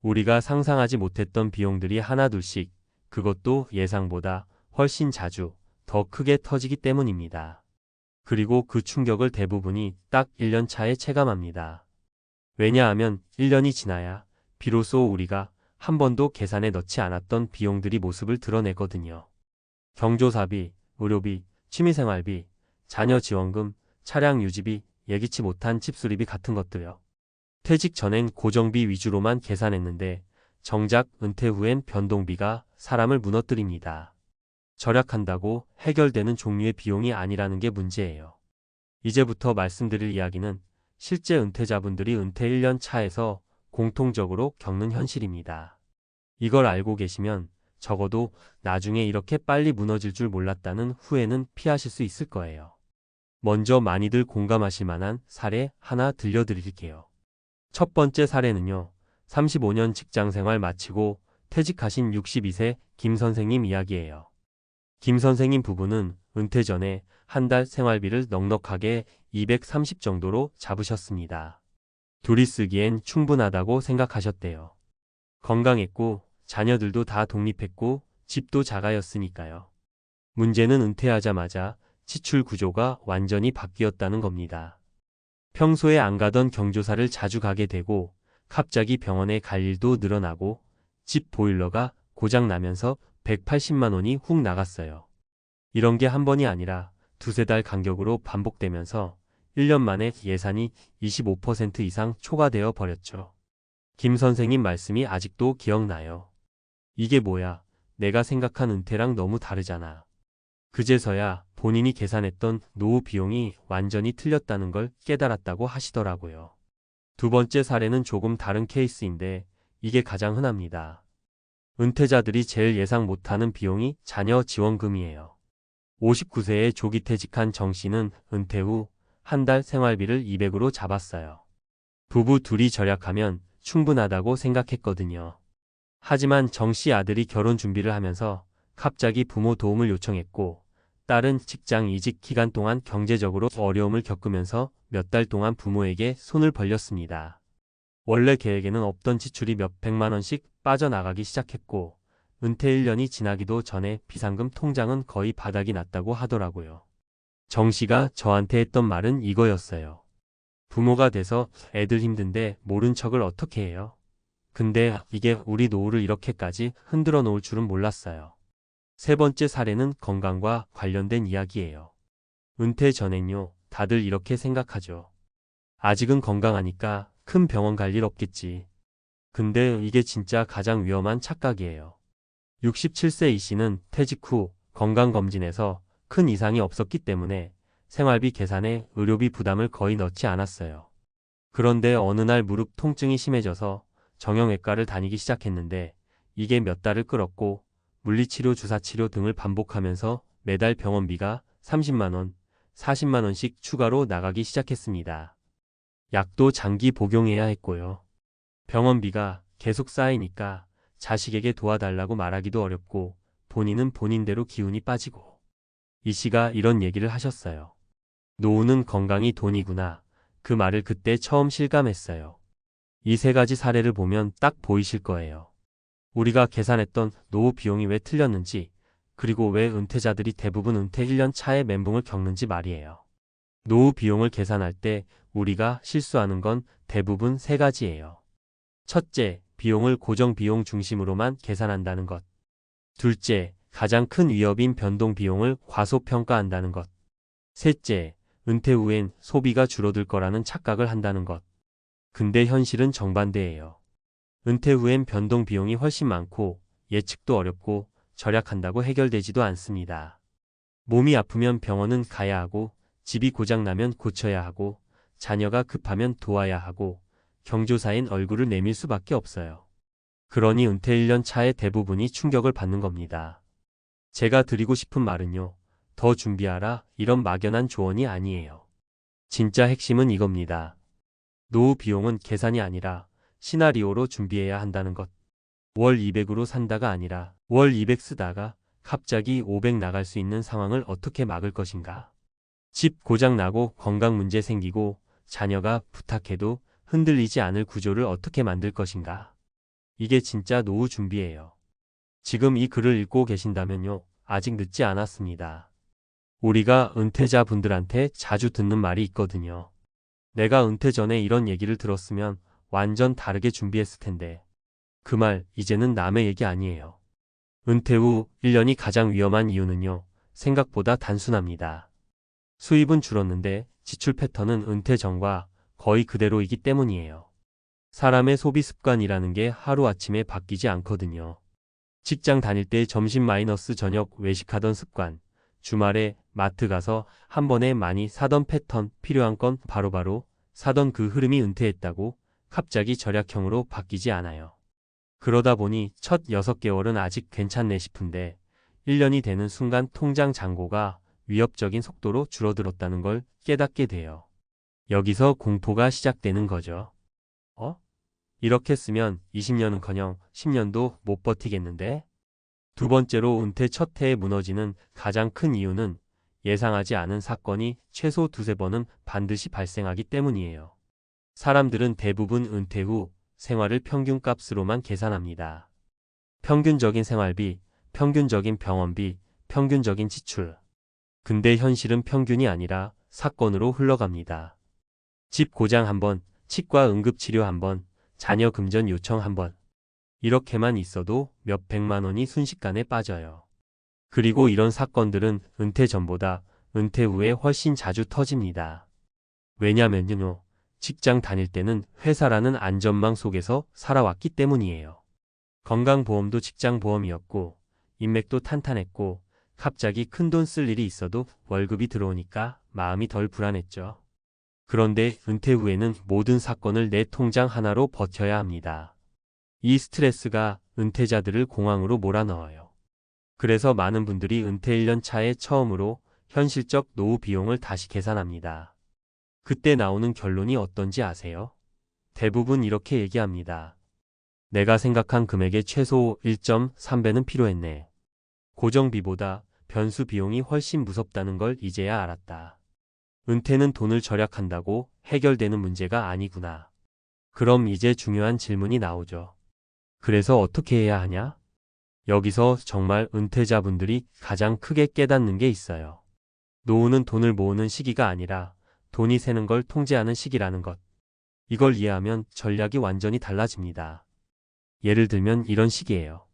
우리가 상상하지 못했던 비용들이 하나둘씩, 그것도 예상보다 훨씬 자주, 더 크게 터지기 때문입니다. 그리고 그 충격을 대부분이 딱 1년 차에 체감합니다. 왜냐하면 1년이 지나야 비로소 우리가 한 번도 계산에 넣지 않았던 비용들이 모습을 드러내거든요. 경조사비, 의료비, 취미생활비, 자녀 지원금, 차량 유지비, 예기치 못한 집 수리비 같은 것들요. 퇴직 전엔 고정비 위주로만 계산했는데 정작 은퇴 후엔 변동비가 사람을 무너뜨립니다. 절약한다고 해결되는 종류의 비용이 아니라는 게 문제예요. 이제부터 말씀드릴 이야기는 실제 은퇴자분들이 은퇴 1년 차에서 공통적으로 겪는 현실입니다. 이걸 알고 계시면 적어도 나중에 이렇게 빨리 무너질 줄 몰랐다는 후회는 피하실 수 있을 거예요. 먼저 많이들 공감하실 만한 사례 하나 들려드릴게요. 첫 번째 사례는요. 35년 직장생활 마치고 퇴직하신 62세 김 선생님 이야기예요. 김 선생님 부부는 은퇴 전에 한 달 생활비를 넉넉하게 230 정도로 잡으셨습니다. 둘이 쓰기엔 충분하다고 생각하셨대요. 건강했고 자녀들도 다 독립했고 집도 자가였으니까요. 문제는 은퇴하자마자 지출 구조가 완전히 바뀌었다는 겁니다. 평소에 안 가던 경조사를 자주 가게 되고 갑자기 병원에 갈 일도 늘어나고 집 보일러가 고장 나면서 180만 원이 훅 나갔어요. 이런 게 한 번이 아니라 두세 달 간격으로 반복되면서 1년 만에 예산이 25% 이상 초과되어 버렸죠. 김 선생님 말씀이 아직도 기억나요. 이게 뭐야? 내가 생각한 은퇴랑 너무 다르잖아. 그제서야 본인이 계산했던 노후 비용이 완전히 틀렸다는 걸 깨달았다고 하시더라고요. 두 번째 사례는 조금 다른 케이스인데 이게 가장 흔합니다. 은퇴자들이 제일 예상 못하는 비용이 자녀 지원금이에요. 59세에 조기 퇴직한 정 씨는 은퇴 후 한 달 생활비를 200으로 잡았어요. 부부 둘이 절약하면 충분하다고 생각했거든요. 하지만 정 씨 아들이 결혼 준비를 하면서 갑자기 부모 도움을 요청했고 딸은 직장 이직 기간 동안 경제적으로 어려움을 겪으면서 몇 달 동안 부모에게 손을 벌렸습니다. 원래 계획에는 없던 지출이 몇백만 원씩 빠져나가기 시작했고 은퇴 1년이 지나기도 전에 비상금 통장은 거의 바닥이 났다고 하더라고요. 정 씨가 저한테 했던 말은 이거였어요. 부모가 돼서 애들 힘든데 모른 척을 어떻게 해요? 근데 이게 우리 노후를 이렇게까지 흔들어 놓을 줄은 몰랐어요. 세 번째 사례는 건강과 관련된 이야기예요. 은퇴 전엔요, 다들 이렇게 생각하죠. 아직은 건강하니까 큰 병원 갈 일 없겠지. 근데 이게 진짜 가장 위험한 착각이에요. 67세 이 씨는 퇴직 후 건강검진에서 큰 이상이 없었기 때문에 생활비 계산에 의료비 부담을 거의 넣지 않았어요. 그런데 어느 날 무릎 통증이 심해져서 정형외과를 다니기 시작했는데 이게 몇 달을 끌었고 물리치료, 주사치료 등을 반복하면서 매달 병원비가 30만 원, 40만 원씩 추가로 나가기 시작했습니다. 약도 장기 복용해야 했고요. 병원비가 계속 쌓이니까 자식에게 도와달라고 말하기도 어렵고 본인은 본인대로 기운이 빠지고 이 씨가 이런 얘기를 하셨어요. 노후는 건강이 돈이구나. 그 말을 그때 처음 실감했어요. 이 세 가지 사례를 보면 딱 보이실 거예요. 우리가 계산했던 노후 비용이 왜 틀렸는지, 그리고 왜 은퇴자들이 대부분 은퇴 1년 차에 멘붕을 겪는지 말이에요. 노후 비용을 계산할 때 우리가 실수하는 건 대부분 세 가지예요. 첫째, 비용을 고정 비용 중심으로만 계산한다는 것. 둘째, 가장 큰 위협인 변동 비용을 과소평가한다는 것. 셋째, 은퇴 후엔 소비가 줄어들 거라는 착각을 한다는 것. 근데 현실은 정반대예요. 은퇴 후엔 변동 비용이 훨씬 많고 예측도 어렵고 절약한다고 해결되지도 않습니다. 몸이 아프면 병원은 가야 하고 집이 고장나면 고쳐야 하고 자녀가 급하면 도와야 하고 경조사인 얼굴을 내밀 수밖에 없어요. 그러니 은퇴 1년 차의 대부분이 충격을 받는 겁니다. 제가 드리고 싶은 말은요. 더 준비하라 이런 막연한 조언이 아니에요. 진짜 핵심은 이겁니다. 노후 비용은 계산이 아니라 시나리오로 준비해야 한다는 것. 월 200으로 산다가 아니라 월 200 쓰다가 갑자기 500 나갈 수 있는 상황을 어떻게 막을 것인가. 집 고장 나고 건강 문제 생기고 자녀가 부탁해도 흔들리지 않을 구조를 어떻게 만들 것인가. 이게 진짜 노후 준비예요. 지금 이 글을 읽고 계신다면요. 아직 늦지 않았습니다. 우리가 은퇴자 분들한테 자주 듣는 말이 있거든요. 내가 은퇴 전에 이런 얘기를 들었으면 완전 다르게 준비했을 텐데. 그 말 이제는 남의 얘기 아니에요. 은퇴 후 1년이 가장 위험한 이유는요. 생각보다 단순합니다. 수입은 줄었는데 지출 패턴은 은퇴 전과 거의 그대로이기 때문이에요. 사람의 소비 습관이라는 게 하루아침에 바뀌지 않거든요. 직장 다닐 때 점심 마이너스 저녁 외식하던 습관, 주말에 마트 가서 한 번에 많이 사던 패턴, 필요한 건 바로바로 사던 그 흐름이 은퇴했다고 갑자기 절약형으로 바뀌지 않아요. 그러다 보니 첫 6개월은 아직 괜찮네 싶은데 1년이 되는 순간 통장 잔고가 위협적인 속도로 줄어들었다는 걸 깨닫게 돼요. 여기서 공포가 시작되는 거죠. 이렇게 쓰면 20년은커녕 10년도 못 버티겠는데? 두 번째로 은퇴 첫 해에 무너지는 가장 큰 이유는 예상하지 않은 사건이 최소 두세 번은 반드시 발생하기 때문이에요. 사람들은 대부분 은퇴 후 생활을 평균값으로만 계산합니다. 평균적인 생활비, 평균적인 병원비, 평균적인 지출. 근데 현실은 평균이 아니라 사건으로 흘러갑니다. 집 고장 한 번, 치과 응급치료 한 번, 자녀 금전 요청 한 번. 이렇게만 있어도 몇 백만 원이 순식간에 빠져요. 그리고 이런 사건들은 은퇴 전보다 은퇴 후에 훨씬 자주 터집니다. 왜냐면요. 직장 다닐 때는 회사라는 안전망 속에서 살아왔기 때문이에요. 건강보험도 직장보험이었고 인맥도 탄탄했고 갑자기 큰돈 쓸 일이 있어도 월급이 들어오니까 마음이 덜 불안했죠. 그런데 은퇴 후에는 모든 사건을 내 통장 하나로 버텨야 합니다. 이 스트레스가 은퇴자들을 공황으로 몰아넣어요. 그래서 많은 분들이 은퇴 1년 차에 처음으로 현실적 노후 비용을 다시 계산합니다. 그때 나오는 결론이 어떤지 아세요? 대부분 이렇게 얘기합니다. 내가 생각한 금액의 최소 1.3배는 필요했네. 고정비보다 변수 비용이 훨씬 무섭다는 걸 이제야 알았다. 은퇴는 돈을 절약한다고 해결되는 문제가 아니구나. 그럼 이제 중요한 질문이 나오죠. 그래서 어떻게 해야 하냐? 여기서 정말 은퇴자분들이 가장 크게 깨닫는 게 있어요. 노후는 돈을 모으는 시기가 아니라 돈이 새는 걸 통제하는 시기라는 것. 이걸 이해하면 전략이 완전히 달라집니다. 예를 들면 이런 식이에요.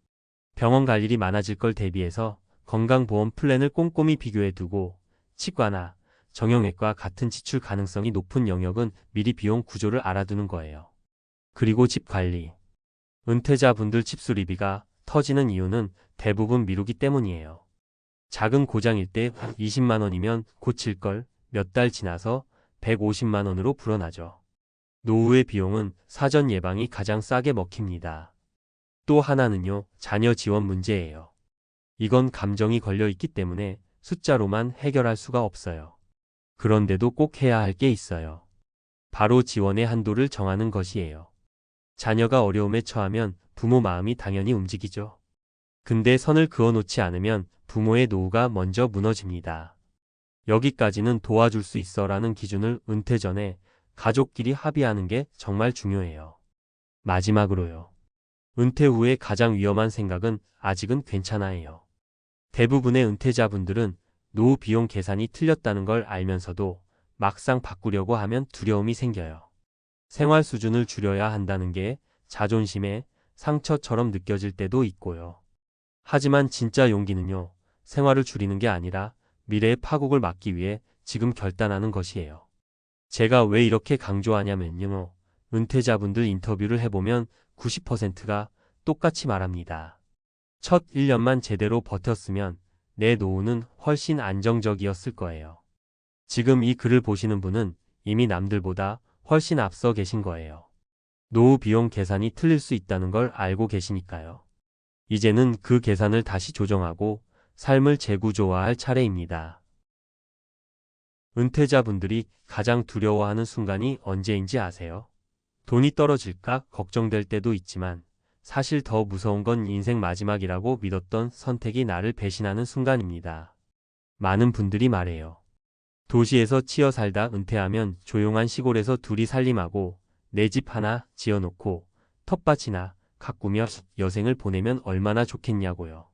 병원 갈 일이 많아질 걸 대비해서 건강보험 플랜을 꼼꼼히 비교해 두고 치과나 정형외과 같은 지출 가능성이 높은 영역은 미리 비용 구조를 알아두는 거예요. 그리고 집 관리. 은퇴자분들 집 수리비가 터지는 이유는 대부분 미루기 때문이에요. 작은 고장일 때 20만 원이면 고칠 걸 몇 달 지나서 150만 원으로 불어나죠. 노후의 비용은 사전 예방이 가장 싸게 먹힙니다. 또 하나는요, 자녀 지원 문제예요. 이건 감정이 걸려 있기 때문에 숫자로만 해결할 수가 없어요. 그런데도 꼭 해야 할 게 있어요. 바로 지원의 한도를 정하는 것이에요. 자녀가 어려움에 처하면 부모 마음이 당연히 움직이죠. 근데 선을 그어놓지 않으면 부모의 노후가 먼저 무너집니다. 여기까지는 도와줄 수 있어라는 기준을 은퇴 전에 가족끼리 합의하는 게 정말 중요해요. 마지막으로요. 은퇴 후에 가장 위험한 생각은 아직은 괜찮아예요. 대부분의 은퇴자분들은 노후 비용 계산이 틀렸다는 걸 알면서도 막상 바꾸려고 하면 두려움이 생겨요. 생활 수준을 줄여야 한다는 게 자존심의 상처처럼 느껴질 때도 있고요. 하지만 진짜 용기는요, 생활을 줄이는 게 아니라 미래의 파국을 막기 위해 지금 결단하는 것이에요. 제가 왜 이렇게 강조하냐면요, 은퇴자분들 인터뷰를 해보면 90%가 똑같이 말합니다. 첫 1년만 제대로 버텼으면 내 노후는 훨씬 안정적이었을 거예요. 지금 이 글을 보시는 분은 이미 남들보다 훨씬 앞서 계신 거예요. 노후 비용 계산이 틀릴 수 있다는 걸 알고 계시니까요. 이제는 그 계산을 다시 조정하고 삶을 재구조화할 차례입니다. 은퇴자분들이 가장 두려워하는 순간이 언제인지 아세요? 돈이 떨어질까 걱정될 때도 있지만 사실 더 무서운 건 인생 마지막이라고 믿었던 선택이 나를 배신하는 순간입니다. 많은 분들이 말해요. 도시에서 치여 살다 은퇴하면 조용한 시골에서 둘이 살림하고 내 집 하나 지어놓고 텃밭이나 가꾸며 여생을 보내면 얼마나 좋겠냐고요.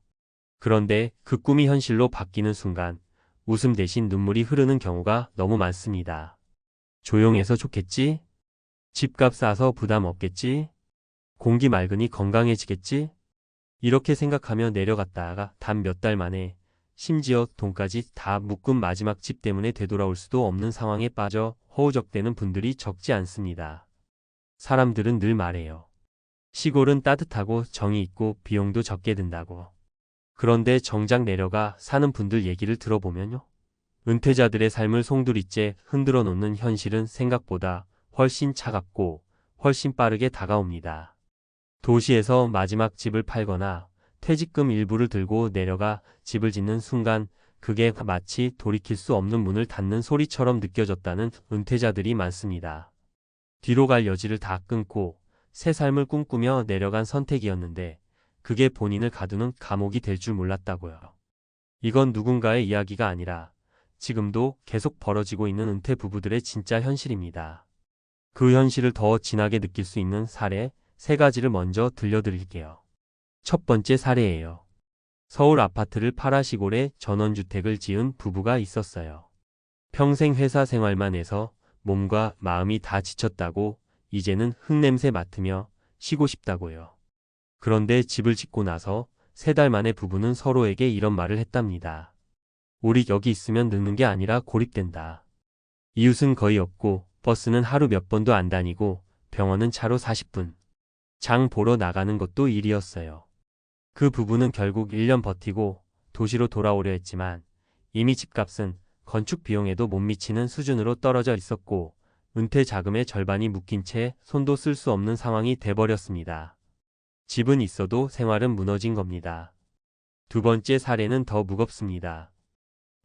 그런데 그 꿈이 현실로 바뀌는 순간 웃음 대신 눈물이 흐르는 경우가 너무 많습니다. 조용해서 좋겠지? 집값 싸서 부담 없겠지? 공기 맑으니 건강해지겠지? 이렇게 생각하며 내려갔다가 단 몇 달 만에 심지어 돈까지 다 묶은 마지막 집 때문에 되돌아올 수도 없는 상황에 빠져 허우적대는 분들이 적지 않습니다. 사람들은 늘 말해요. 시골은 따뜻하고 정이 있고 비용도 적게 든다고. 그런데 정작 내려가 사는 분들 얘기를 들어보면요. 은퇴자들의 삶을 송두리째 흔들어 놓는 현실은 생각보다 훨씬 차갑고 훨씬 빠르게 다가옵니다. 도시에서 마지막 집을 팔거나 퇴직금 일부를 들고 내려가 집을 짓는 순간 그게 마치 돌이킬 수 없는 문을 닫는 소리처럼 느껴졌다는 은퇴자들이 많습니다. 뒤로 갈 여지를 다 끊고 새 삶을 꿈꾸며 내려간 선택이었는데 그게 본인을 가두는 감옥이 될 줄 몰랐다고요. 이건 누군가의 이야기가 아니라 지금도 계속 벌어지고 있는 은퇴 부부들의 진짜 현실입니다. 그 현실을 더 진하게 느낄 수 있는 사례 3가지를 먼저 들려드릴게요. 첫 번째 사례예요. 서울 아파트를 팔아 시골에 전원주택을 지은 부부가 있었어요. 평생 회사 생활만 해서 몸과 마음이 다 지쳤다고 이제는 흙냄새 맡으며 쉬고 싶다고요. 그런데 집을 짓고 나서 3달 만에 부부는 서로에게 이런 말을 했답니다. 우리 여기 있으면 늙는 게 아니라 고립된다. 이웃은 거의 없고 버스는 하루 몇 번도 안 다니고 병원은 차로 40분. 장 보러 나가는 것도 일이었어요. 그 부부는 결국 1년 버티고 도시로 돌아오려 했지만 이미 집값은 건축 비용에도 못 미치는 수준으로 떨어져 있었고 은퇴 자금의 절반이 묶인 채 손도 쓸 수 없는 상황이 돼버렸습니다. 집은 있어도 생활은 무너진 겁니다. 두 번째 사례는 더 무겁습니다.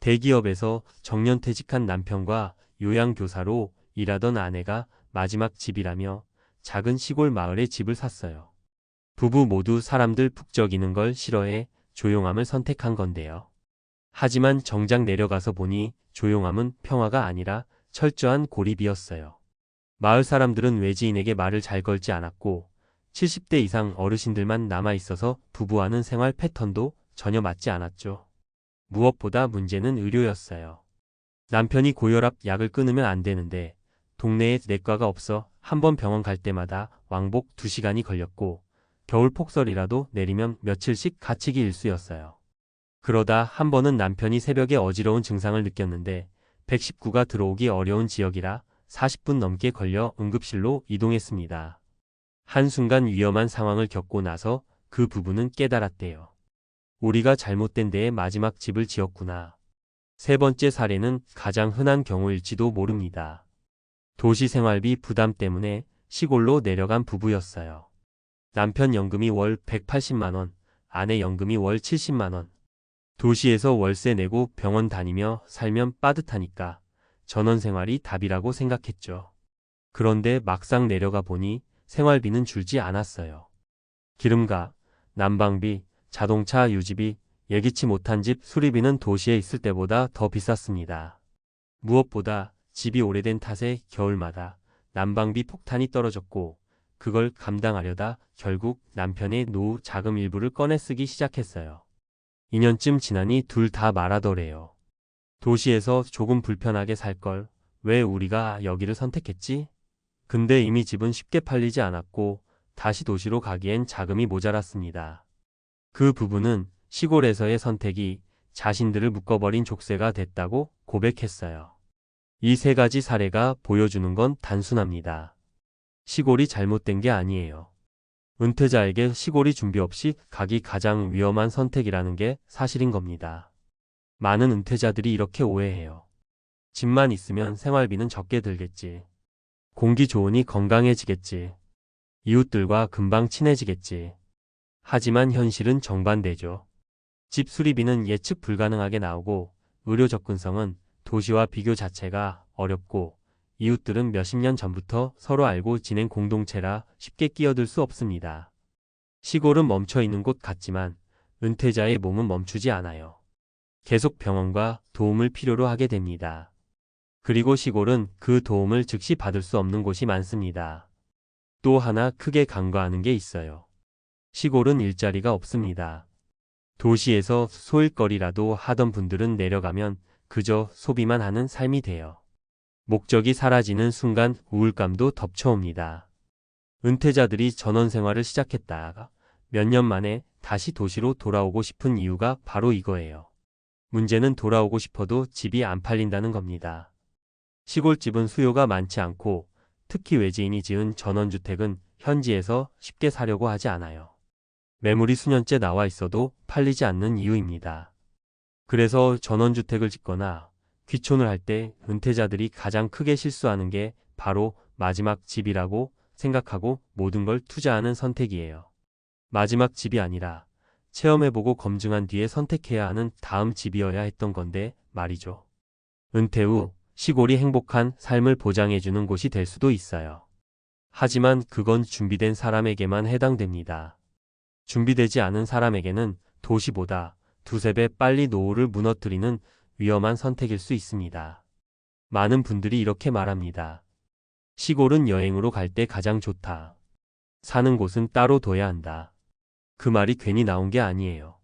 대기업에서 정년퇴직한 남편과 요양교사로 일하던 아내가 마지막 집이라며 작은 시골 마을에 집을 샀어요. 부부 모두 사람들 북적이는 걸 싫어해 조용함을 선택한 건데요. 하지만 정작 내려가서 보니 조용함은 평화가 아니라 철저한 고립이었어요. 마을 사람들은 외지인에게 말을 잘 걸지 않았고 70대 이상 어르신들만 남아있어서 부부와는 생활 패턴도 전혀 맞지 않았죠. 무엇보다 문제는 의료였어요. 남편이 고혈압 약을 끊으면 안 되는데 동네에 내과가 없어 한 번 병원 갈 때마다 왕복 2시간이 걸렸고 겨울 폭설이라도 내리면 며칠씩 갇히기 일쑤였어요. 그러다 한 번은 남편이 새벽에 어지러운 증상을 느꼈는데 119가 들어오기 어려운 지역이라 40분 넘게 걸려 응급실로 이동했습니다. 한순간 위험한 상황을 겪고 나서 그 부부는 깨달았대요. 우리가 잘못된 데에 마지막 집을 지었구나. 세 번째 사례는 가장 흔한 경우일지도 모릅니다. 도시 생활비 부담 때문에 시골로 내려간 부부였어요. 남편 연금이 월 180만 원, 아내 연금이 월 70만 원. 도시에서 월세 내고 병원 다니며 살면 빠듯하니까 전원 생활이 답이라고 생각했죠. 그런데 막상 내려가 보니 생활비는 줄지 않았어요. 기름값, 난방비, 자동차 유지비, 예기치 못한 집 수리비는 도시에 있을 때보다 더 비쌌습니다. 무엇보다 집이 오래된 탓에 겨울마다 난방비 폭탄이 떨어졌고 그걸 감당하려다 결국 남편의 노후 자금 일부를 꺼내 쓰기 시작했어요. 2년쯤 지나니 둘 다 말하더래요. 도시에서 조금 불편하게 살 걸 왜 우리가 여기를 선택했지? 근데 이미 집은 쉽게 팔리지 않았고 다시 도시로 가기엔 자금이 모자랐습니다. 그 부부는 시골에서의 선택이 자신들을 묶어버린 족쇄가 됐다고 고백했어요. 이 세 가지 사례가 보여주는 건 단순합니다. 시골이 잘못된 게 아니에요. 은퇴자에게 시골이 준비 없이 가기 가장 위험한 선택이라는 게 사실인 겁니다. 많은 은퇴자들이 이렇게 오해해요. 집만 있으면 생활비는 적게 들겠지. 공기 좋으니 건강해지겠지. 이웃들과 금방 친해지겠지. 하지만 현실은 정반대죠. 집 수리비는 예측 불가능하게 나오고 의료 접근성은 도시와 비교 자체가 어렵고 이웃들은 몇십 년 전부터 서로 알고 지낸 공동체라 쉽게 끼어들 수 없습니다. 시골은 멈춰 있는 곳 같지만 은퇴자의 몸은 멈추지 않아요. 계속 병원과 도움을 필요로 하게 됩니다. 그리고 시골은 그 도움을 즉시 받을 수 없는 곳이 많습니다. 또 하나 크게 간과하는 게 있어요. 시골은 일자리가 없습니다. 도시에서 소일거리라도 하던 분들은 내려가면 그저 소비만 하는 삶이 돼요. 목적이 사라지는 순간 우울감도 덮쳐옵니다. 은퇴자들이 전원 생활을 시작했다가 몇 년 만에 다시 도시로 돌아오고 싶은 이유가 바로 이거예요. 문제는 돌아오고 싶어도 집이 안 팔린다는 겁니다. 시골집은 수요가 많지 않고 특히 외지인이 지은 전원주택은 현지에서 쉽게 사려고 하지 않아요. 매물이 수년째 나와 있어도 팔리지 않는 이유입니다. 그래서 전원주택을 짓거나 귀촌을 할 때 은퇴자들이 가장 크게 실수하는 게 바로 마지막 집이라고 생각하고 모든 걸 투자하는 선택이에요. 마지막 집이 아니라 체험해보고 검증한 뒤에 선택해야 하는 다음 집이어야 했던 건데 말이죠. 은퇴 후 시골이 행복한 삶을 보장해주는 곳이 될 수도 있어요. 하지만 그건 준비된 사람에게만 해당됩니다. 준비되지 않은 사람에게는 도시보다 두세 배 빨리 노후를 무너뜨리는 위험한 선택일 수 있습니다. 많은 분들이 이렇게 말합니다. 시골은 여행으로 갈 때 가장 좋다. 사는 곳은 따로 둬야 한다. 그 말이 괜히 나온 게 아니에요.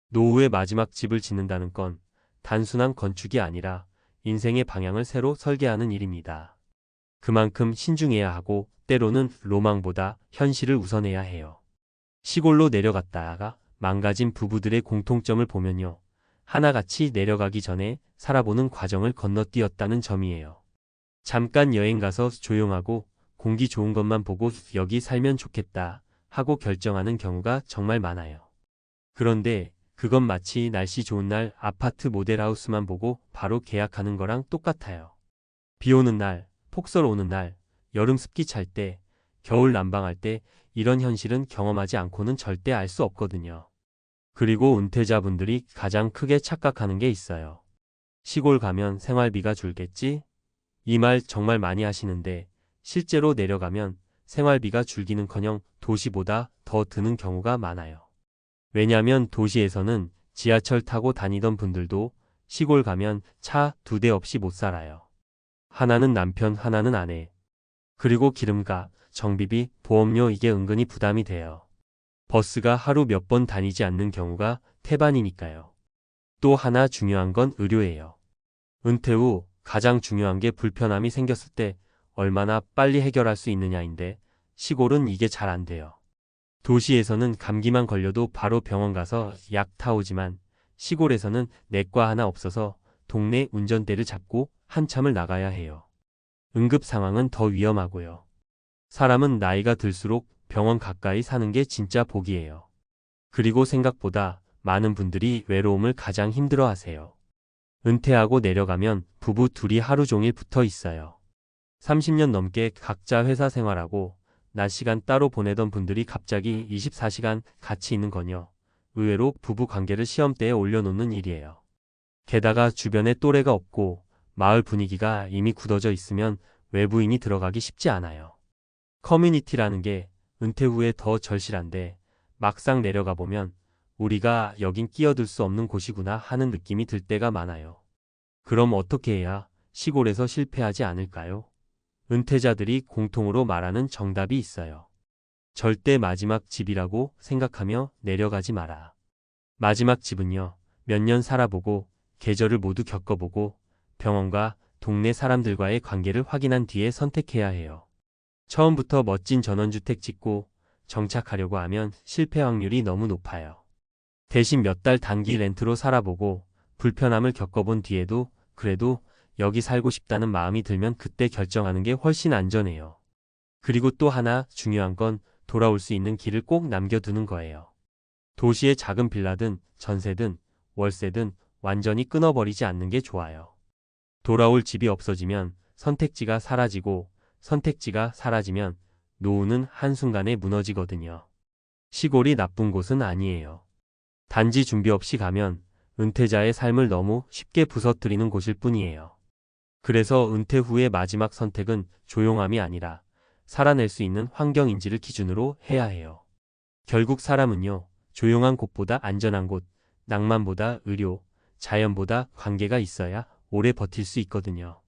노후의 마지막 집을 짓는다는 건 단순한 건축이 아니라 인생의 방향을 새로 설계하는 일입니다. 그만큼 신중해야 하고 때로는 로망보다 현실을 우선해야 해요. 시골로 내려갔다가 망가진 부부들의 공통점을 보면요. 하나같이 내려가기 전에 살아보는 과정을 건너뛰었다는 점이에요. 잠깐 여행 가서 조용하고 공기 좋은 것만 보고 여기 살면 좋겠다 하고 결정하는 경우가 정말 많아요. 그런데 그건 마치 날씨 좋은 날 아파트 모델하우스만 보고 바로 계약하는 거랑 똑같아요. 비 오는 날, 폭설 오는 날, 여름 습기 찰 때, 겨울 난방할 때 이런 현실은 경험하지 않고는 절대 알 수 없거든요. 그리고 은퇴자분들이 가장 크게 착각하는 게 있어요. 시골 가면 생활비가 줄겠지? 이 말 정말 많이 하시는데 실제로 내려가면 생활비가 줄기는커녕 도시보다 더 드는 경우가 많아요. 왜냐하면 도시에서는 지하철 타고 다니던 분들도 시골 가면 차 2대 없이 못 살아요. 하나는 남편, 하나는 아내. 그리고 기름값, 정비비, 보험료 이게 은근히 부담이 돼요. 버스가 하루 몇 번 다니지 않는 경우가 태반이니까요. 또 하나 중요한 건 의료예요. 은퇴 후 가장 중요한 게 불편함이 생겼을 때 얼마나 빨리 해결할 수 있느냐인데 시골은 이게 잘 안 돼요. 도시에서는 감기만 걸려도 바로 병원 가서 약 타오지만 시골에서는 내과 하나 없어서 동네 운전대를 잡고 한참을 나가야 해요. 응급 상황은 더 위험하고요. 사람은 나이가 들수록 병원 가까이 사는 게 진짜 복이에요. 그리고 생각보다 많은 분들이 외로움을 가장 힘들어 하세요. 은퇴하고 내려가면 부부 둘이 하루 종일 붙어 있어요. 30년 넘게 각자 회사 생활하고 낮 시간 따로 보내던 분들이 갑자기 24시간 같이 있는 건요. 의외로 부부 관계를 시험대에 올려놓는 일이에요. 게다가 주변에 또래가 없고 마을 분위기가 이미 굳어져 있으면 외부인이 들어가기 쉽지 않아요. 커뮤니티라는 게 은퇴 후에 더 절실한데 막상 내려가 보면 우리가 여긴 끼어들 수 없는 곳이구나 하는 느낌이 들 때가 많아요. 그럼 어떻게 해야 시골에서 실패하지 않을까요? 은퇴자들이 공통으로 말하는 정답이 있어요. 절대 마지막 집이라고 생각하며 내려가지 마라. 마지막 집은요, 몇 년 살아보고 계절을 모두 겪어보고 병원과 동네 사람들과의 관계를 확인한 뒤에 선택해야 해요. 처음부터 멋진 전원주택 짓고 정착하려고 하면 실패 확률이 너무 높아요. 대신 몇 달 단기 렌트로 살아보고 불편함을 겪어본 뒤에도 그래도 여기 살고 싶다는 마음이 들면 그때 결정하는 게 훨씬 안전해요. 그리고 또 하나 중요한 건 돌아올 수 있는 길을 꼭 남겨두는 거예요. 도시의 작은 빌라든 전세든 월세든 완전히 끊어버리지 않는 게 좋아요. 돌아올 집이 없어지면 선택지가 사라지고 선택지가 사라지면 노후는 한순간에 무너지거든요. 시골이 나쁜 곳은 아니에요. 단지 준비 없이 가면 은퇴자의 삶을 너무 쉽게 부서뜨리는 곳일 뿐이에요. 그래서 은퇴 후의 마지막 선택은 조용함이 아니라 살아낼 수 있는 환경인지를 기준으로 해야 해요. 결국 사람은요, 조용한 곳보다 안전한 곳, 낭만보다 의료, 자연보다 관계가 있어야 오래 버틸 수 있거든요.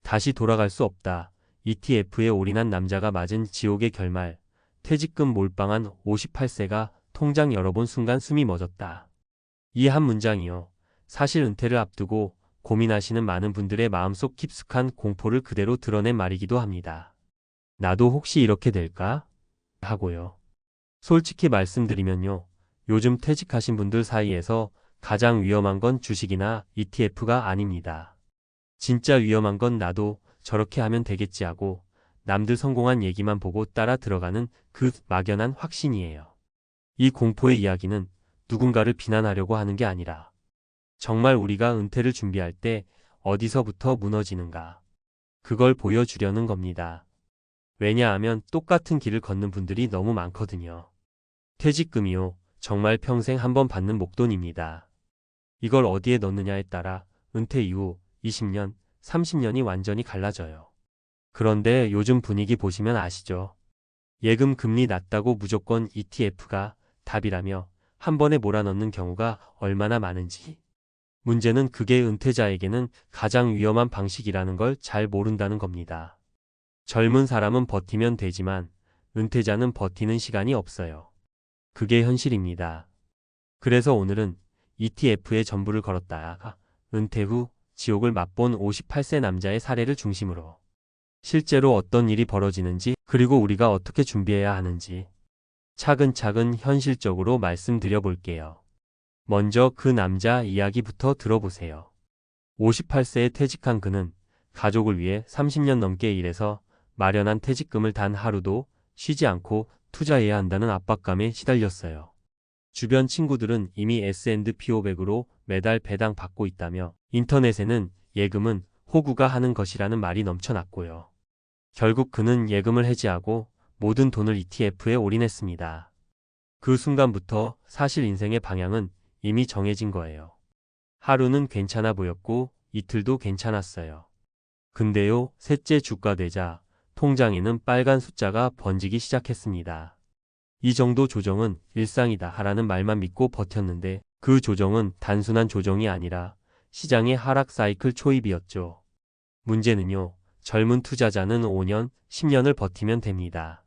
다시 돌아갈 수 없다. ETF에 올인한 남자가 맞은 지옥의 결말. 퇴직금 몰빵한 58세가 통장 열어본 순간 숨이 멎었다. 이 한 문장이요. 사실 은퇴를 앞두고 고민하시는 많은 분들의 마음속 깊숙한 공포를 그대로 드러낸 말이기도 합니다. 나도 혹시 이렇게 될까? 하고요. 솔직히 말씀드리면요. 요즘 퇴직하신 분들 사이에서 가장 위험한 건 주식이나 ETF가 아닙니다. 진짜 위험한 건 나도 저렇게 하면 되겠지 하고 남들 성공한 얘기만 보고 따라 들어가는 그 막연한 확신이에요. 이 공포의 이야기는 누군가를 비난하려고 하는 게 아니라 정말 우리가 은퇴를 준비할 때 어디서부터 무너지는가. 그걸 보여주려는 겁니다. 왜냐하면 똑같은 길을 걷는 분들이 너무 많거든요. 퇴직금이요. 정말 평생 한 번 받는 목돈입니다. 이걸 어디에 넣느냐에 따라 은퇴 이후 20년, 30년이 완전히 갈라져요. 그런데 요즘 분위기 보시면 아시죠? 예금 금리 낮다고 무조건 ETF가 답이라며 한 번에 몰아넣는 경우가 얼마나 많은지. 문제는 그게 은퇴자에게는 가장 위험한 방식이라는 걸 잘 모른다는 겁니다. 젊은 사람은 버티면 되지만 은퇴자는 버티는 시간이 없어요. 그게 현실입니다. 그래서 오늘은 ETF에 전부를 걸었다가 은퇴 후 지옥을 맛본 58세 남자의 사례를 중심으로 실제로 어떤 일이 벌어지는지 그리고 우리가 어떻게 준비해야 하는지 차근차근 현실적으로 말씀드려 볼게요. 먼저 그 남자 이야기부터 들어보세요. 58세에 퇴직한 그는 가족을 위해 30년 넘게 일해서 마련한 퇴직금을 단 하루도 쉬지 않고 투자해야 한다는 압박감에 시달렸어요. 주변 친구들은 이미 S&P 500으로 매달 배당 받고 있다며 인터넷에는 예금은 호구가 하는 것이라는 말이 넘쳐났고요. 결국 그는 예금을 해지하고 모든 돈을 ETF에 올인했습니다. 그 순간부터 사실 인생의 방향은 이미 정해진 거예요. 하루는 괜찮아 보였고 이틀도 괜찮았어요. 근데요, 셋째 주가 되자 통장에는 빨간 숫자가 번지기 시작했습니다. 이 정도 조정은 일상이다 하라는 말만 믿고 버텼는데 그 조정은 단순한 조정이 아니라 시장의 하락 사이클 초입이었죠. 문제는요, 젊은 투자자는 5년, 10년을 버티면 됩니다.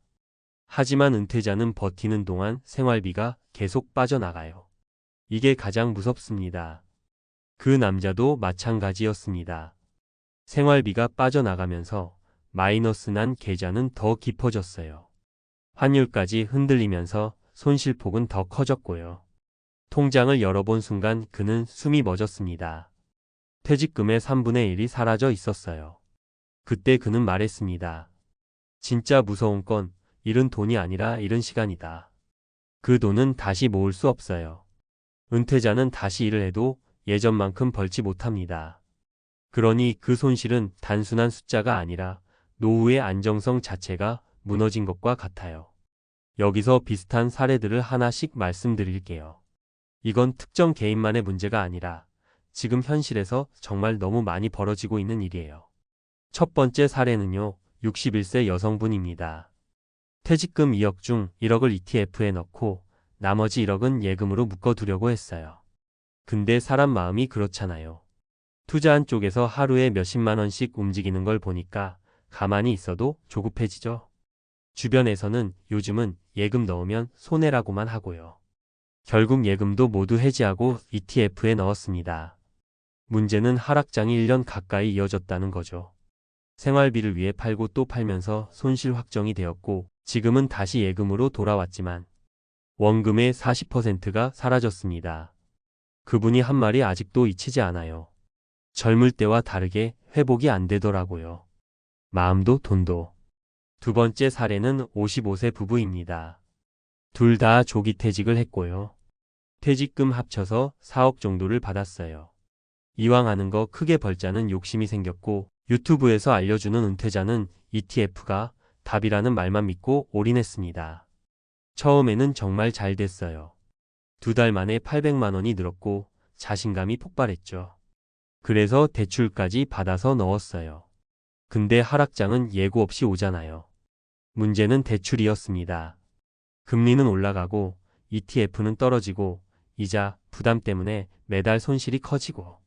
하지만 은퇴자는 버티는 동안 생활비가 계속 빠져나가요. 이게 가장 무섭습니다. 그 남자도 마찬가지였습니다. 생활비가 빠져나가면서 마이너스 난 계좌는 더 깊어졌어요. 환율까지 흔들리면서 손실폭은 더 커졌고요. 통장을 열어본 순간 그는 숨이 멎었습니다. 퇴직금의 3분의 1이 사라져 있었어요. 그때 그는 말했습니다. 진짜 무서운 건 잃은 돈이 아니라 잃은 시간이다. 그 돈은 다시 모을 수 없어요. 은퇴자는 다시 일을 해도 예전만큼 벌지 못합니다. 그러니 그 손실은 단순한 숫자가 아니라 노후의 안정성 자체가 무너진 것과 같아요. 여기서 비슷한 사례들을 하나씩 말씀드릴게요. 이건 특정 개인만의 문제가 아니라 지금 현실에서 정말 너무 많이 벌어지고 있는 일이에요. 첫 번째 사례는요, 61세 여성분입니다. 퇴직금 2억 중 1억을 ETF에 넣고 나머지 1억은 예금으로 묶어두려고 했어요. 근데 사람 마음이 그렇잖아요. 투자한 쪽에서 하루에 몇십만 원씩 움직이는 걸 보니까 가만히 있어도 조급해지죠. 주변에서는 요즘은 예금 넣으면 손해라고만 하고요. 결국 예금도 모두 해지하고 ETF에 넣었습니다. 문제는 하락장이 1년 가까이 이어졌다는 거죠. 생활비를 위해 팔고 또 팔면서 손실 확정이 되었고 지금은 다시 예금으로 돌아왔지만 원금의 40%가 사라졌습니다. 그분이 한 말이 아직도 잊히지 않아요. 젊을 때와 다르게 회복이 안 되더라고요. 마음도 돈도. 두 번째 사례는 55세 부부입니다. 둘 다 조기 퇴직을 했고요. 퇴직금 합쳐서 4억 정도를 받았어요. 이왕 하는 거 크게 벌자는 욕심이 생겼고 유튜브에서 알려주는 은퇴자는 ETF가 답이라는 말만 믿고 올인했습니다. 처음에는 정말 잘 됐어요. 2달 만에 800만 원이 늘었고 자신감이 폭발했죠. 그래서 대출까지 받아서 넣었어요. 근데 하락장은 예고 없이 오잖아요. 문제는 대출이었습니다. 금리는 올라가고 ETF는 떨어지고 이자, 부담 때문에 매달 손실이 커지고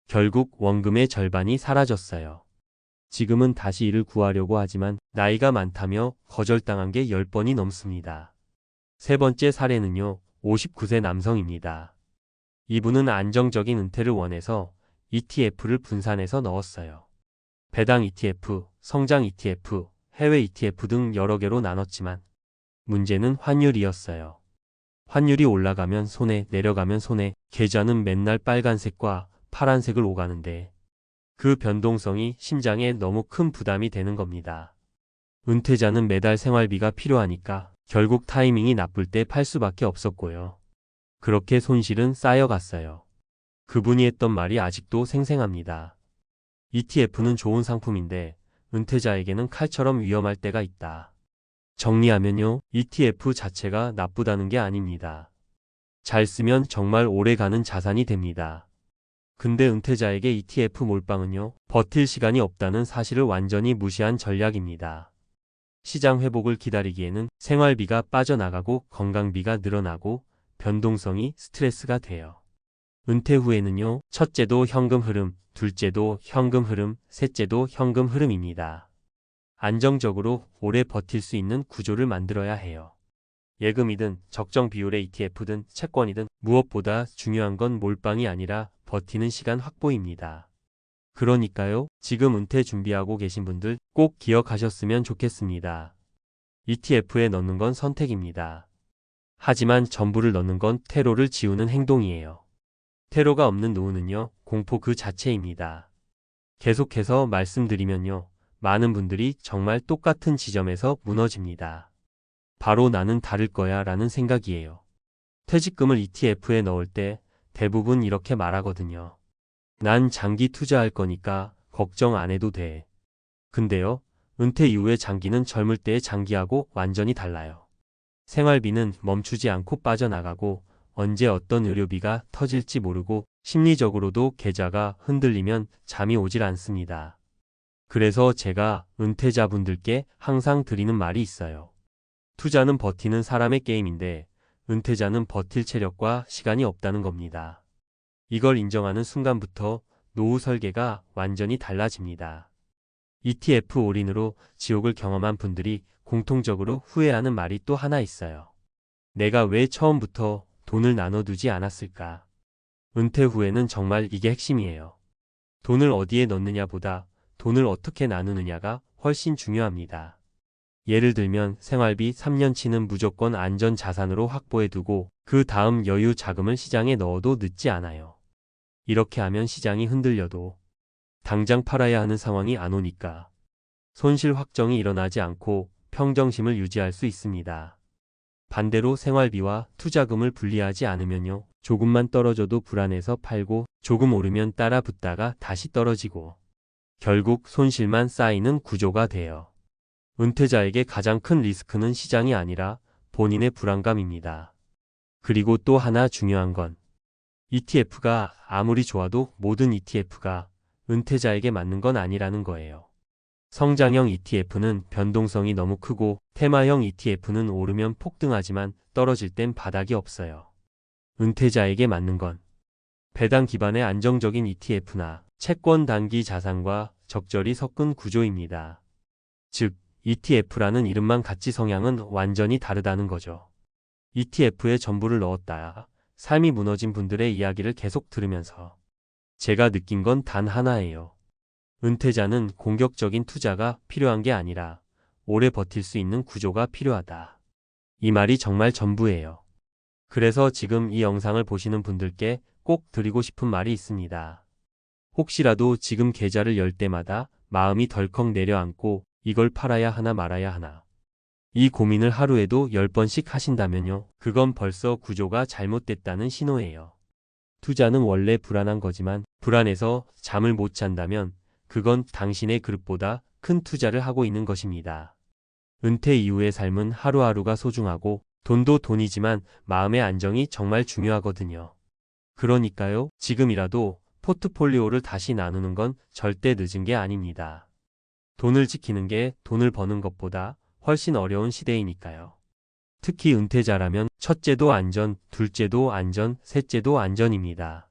결국 원금의 절반이 사라졌어요. 지금은 다시 일을 구하려고 하지만 나이가 많다며 거절당한 게 10번이 넘습니다. 세 번째 사례는요, 59세 남성입니다. 이분은 안정적인 은퇴를 원해서 ETF를 분산해서 넣었어요. 배당 ETF, 성장 ETF, 해외 ETF 등 여러 개로 나눴지만 문제는 환율이었어요. 환율이 올라가면 손해, 내려가면 손해, 계좌는 맨날 빨간색과 파란색을 오가는데 그 변동성이 심장에 너무 큰 부담이 되는 겁니다. 은퇴자는 매달 생활비가 필요하니까 결국 타이밍이 나쁠 때 팔 수밖에 없었고요. 그렇게 손실은 쌓여갔어요. 그분이 했던 말이 아직도 생생합니다. ETF는 좋은 상품인데 은퇴자에게는 칼처럼 위험할 때가 있다. 정리하면요, ETF 자체가 나쁘다는 게 아닙니다. 잘 쓰면 정말 오래가는 자산이 됩니다. 근데 은퇴자에게 ETF 몰빵은요, 버틸 시간이 없다는 사실을 완전히 무시한 전략입니다. 시장 회복을 기다리기에는 생활비가 빠져나가고 건강비가 늘어나고 변동성이 스트레스가 돼요. 은퇴 후에는요, 첫째도 현금 흐름, 둘째도 현금 흐름, 셋째도 현금 흐름입니다. 안정적으로 오래 버틸 수 있는 구조를 만들어야 해요. 예금이든 적정 비율의 ETF든 채권이든 무엇보다 중요한 건 몰빵이 아니라 버티는 시간 확보입니다. 그러니까요, 지금 은퇴 준비하고 계신 분들 꼭 기억하셨으면 좋겠습니다. ETF에 넣는 건 선택입니다. 하지만 전부를 넣는 건 퇴로를 지우는 행동이에요. 퇴로가 없는 노후는요, 공포 그 자체입니다. 계속해서 말씀드리면요, 많은 분들이 정말 똑같은 지점에서 무너집니다. 바로 나는 다를 거야 라는 생각이에요. 퇴직금을 ETF에 넣을 때 대부분 이렇게 말하거든요. 난 장기 투자할 거니까 걱정 안 해도 돼. 근데요, 은퇴 이후의 장기는 젊을 때의 장기하고 완전히 달라요. 생활비는 멈추지 않고 빠져나가고 언제 어떤 의료비가 터질지 모르고 심리적으로도 계좌가 흔들리면 잠이 오질 않습니다. 그래서 제가 은퇴자분들께 항상 드리는 말이 있어요. 투자는 버티는 사람의 게임인데 은퇴자는 버틸 체력과 시간이 없다는 겁니다. 이걸 인정하는 순간부터 노후 설계가 완전히 달라집니다. ETF 올인으로 지옥을 경험한 분들이 공통적으로 후회하는 말이 또 하나 있어요. 내가 왜 처음부터 돈을 나눠두지 않았을까? 은퇴 후에는 정말 이게 핵심이에요. 돈을 어디에 넣느냐보다 돈을 어떻게 나누느냐가 훨씬 중요합니다. 예를 들면 생활비 3년치는 무조건 안전 자산으로 확보해두고 그 다음 여유 자금을 시장에 넣어도 늦지 않아요. 이렇게 하면 시장이 흔들려도 당장 팔아야 하는 상황이 안 오니까 손실 확정이 일어나지 않고 평정심을 유지할 수 있습니다. 반대로 생활비와 투자금을 분리하지 않으면요. 조금만 떨어져도 불안해서 팔고 조금 오르면 따라 붙다가 다시 떨어지고 결국 손실만 쌓이는 구조가 돼요. 은퇴자에게 가장 큰 리스크는 시장이 아니라 본인의 불안감입니다. 그리고 또 하나 중요한 건 ETF가 아무리 좋아도 모든 ETF가 은퇴자에게 맞는 건 아니라는 거예요. 성장형 ETF는 변동성이 너무 크고 테마형 ETF는 오르면 폭등하지만 떨어질 땐 바닥이 없어요. 은퇴자에게 맞는 건 배당 기반의 안정적인 ETF나 채권 단기 자산과 적절히 섞은 구조입니다. 즉, ETF라는 이름만 같지 성향은 완전히 다르다는 거죠. ETF에 전부를 넣었다. 삶이 무너진 분들의 이야기를 계속 들으면서 제가 느낀 건 단 하나예요. 은퇴자는 공격적인 투자가 필요한 게 아니라 오래 버틸 수 있는 구조가 필요하다. 이 말이 정말 전부예요. 그래서 지금 이 영상을 보시는 분들께 꼭 드리고 싶은 말이 있습니다. 혹시라도 지금 계좌를 열 때마다 마음이 덜컥 내려앉고 이걸 팔아야 하나 말아야 하나. 이 고민을 하루에도 10번씩 하신다면요. 그건 벌써 구조가 잘못됐다는 신호예요. 투자는 원래 불안한 거지만 불안해서 잠을 못 잔다면 그건 당신의 그릇보다 큰 투자를 하고 있는 것입니다. 은퇴 이후의 삶은 하루하루가 소중하고 돈도 돈이지만 마음의 안정이 정말 중요하거든요. 그러니까요, 지금이라도 포트폴리오를 다시 나누는 건 절대 늦은 게 아닙니다. 돈을 지키는 게 돈을 버는 것보다 훨씬 어려운 시대이니까요. 특히 은퇴자라면 첫째도 안전, 둘째도 안전, 셋째도 안전입니다.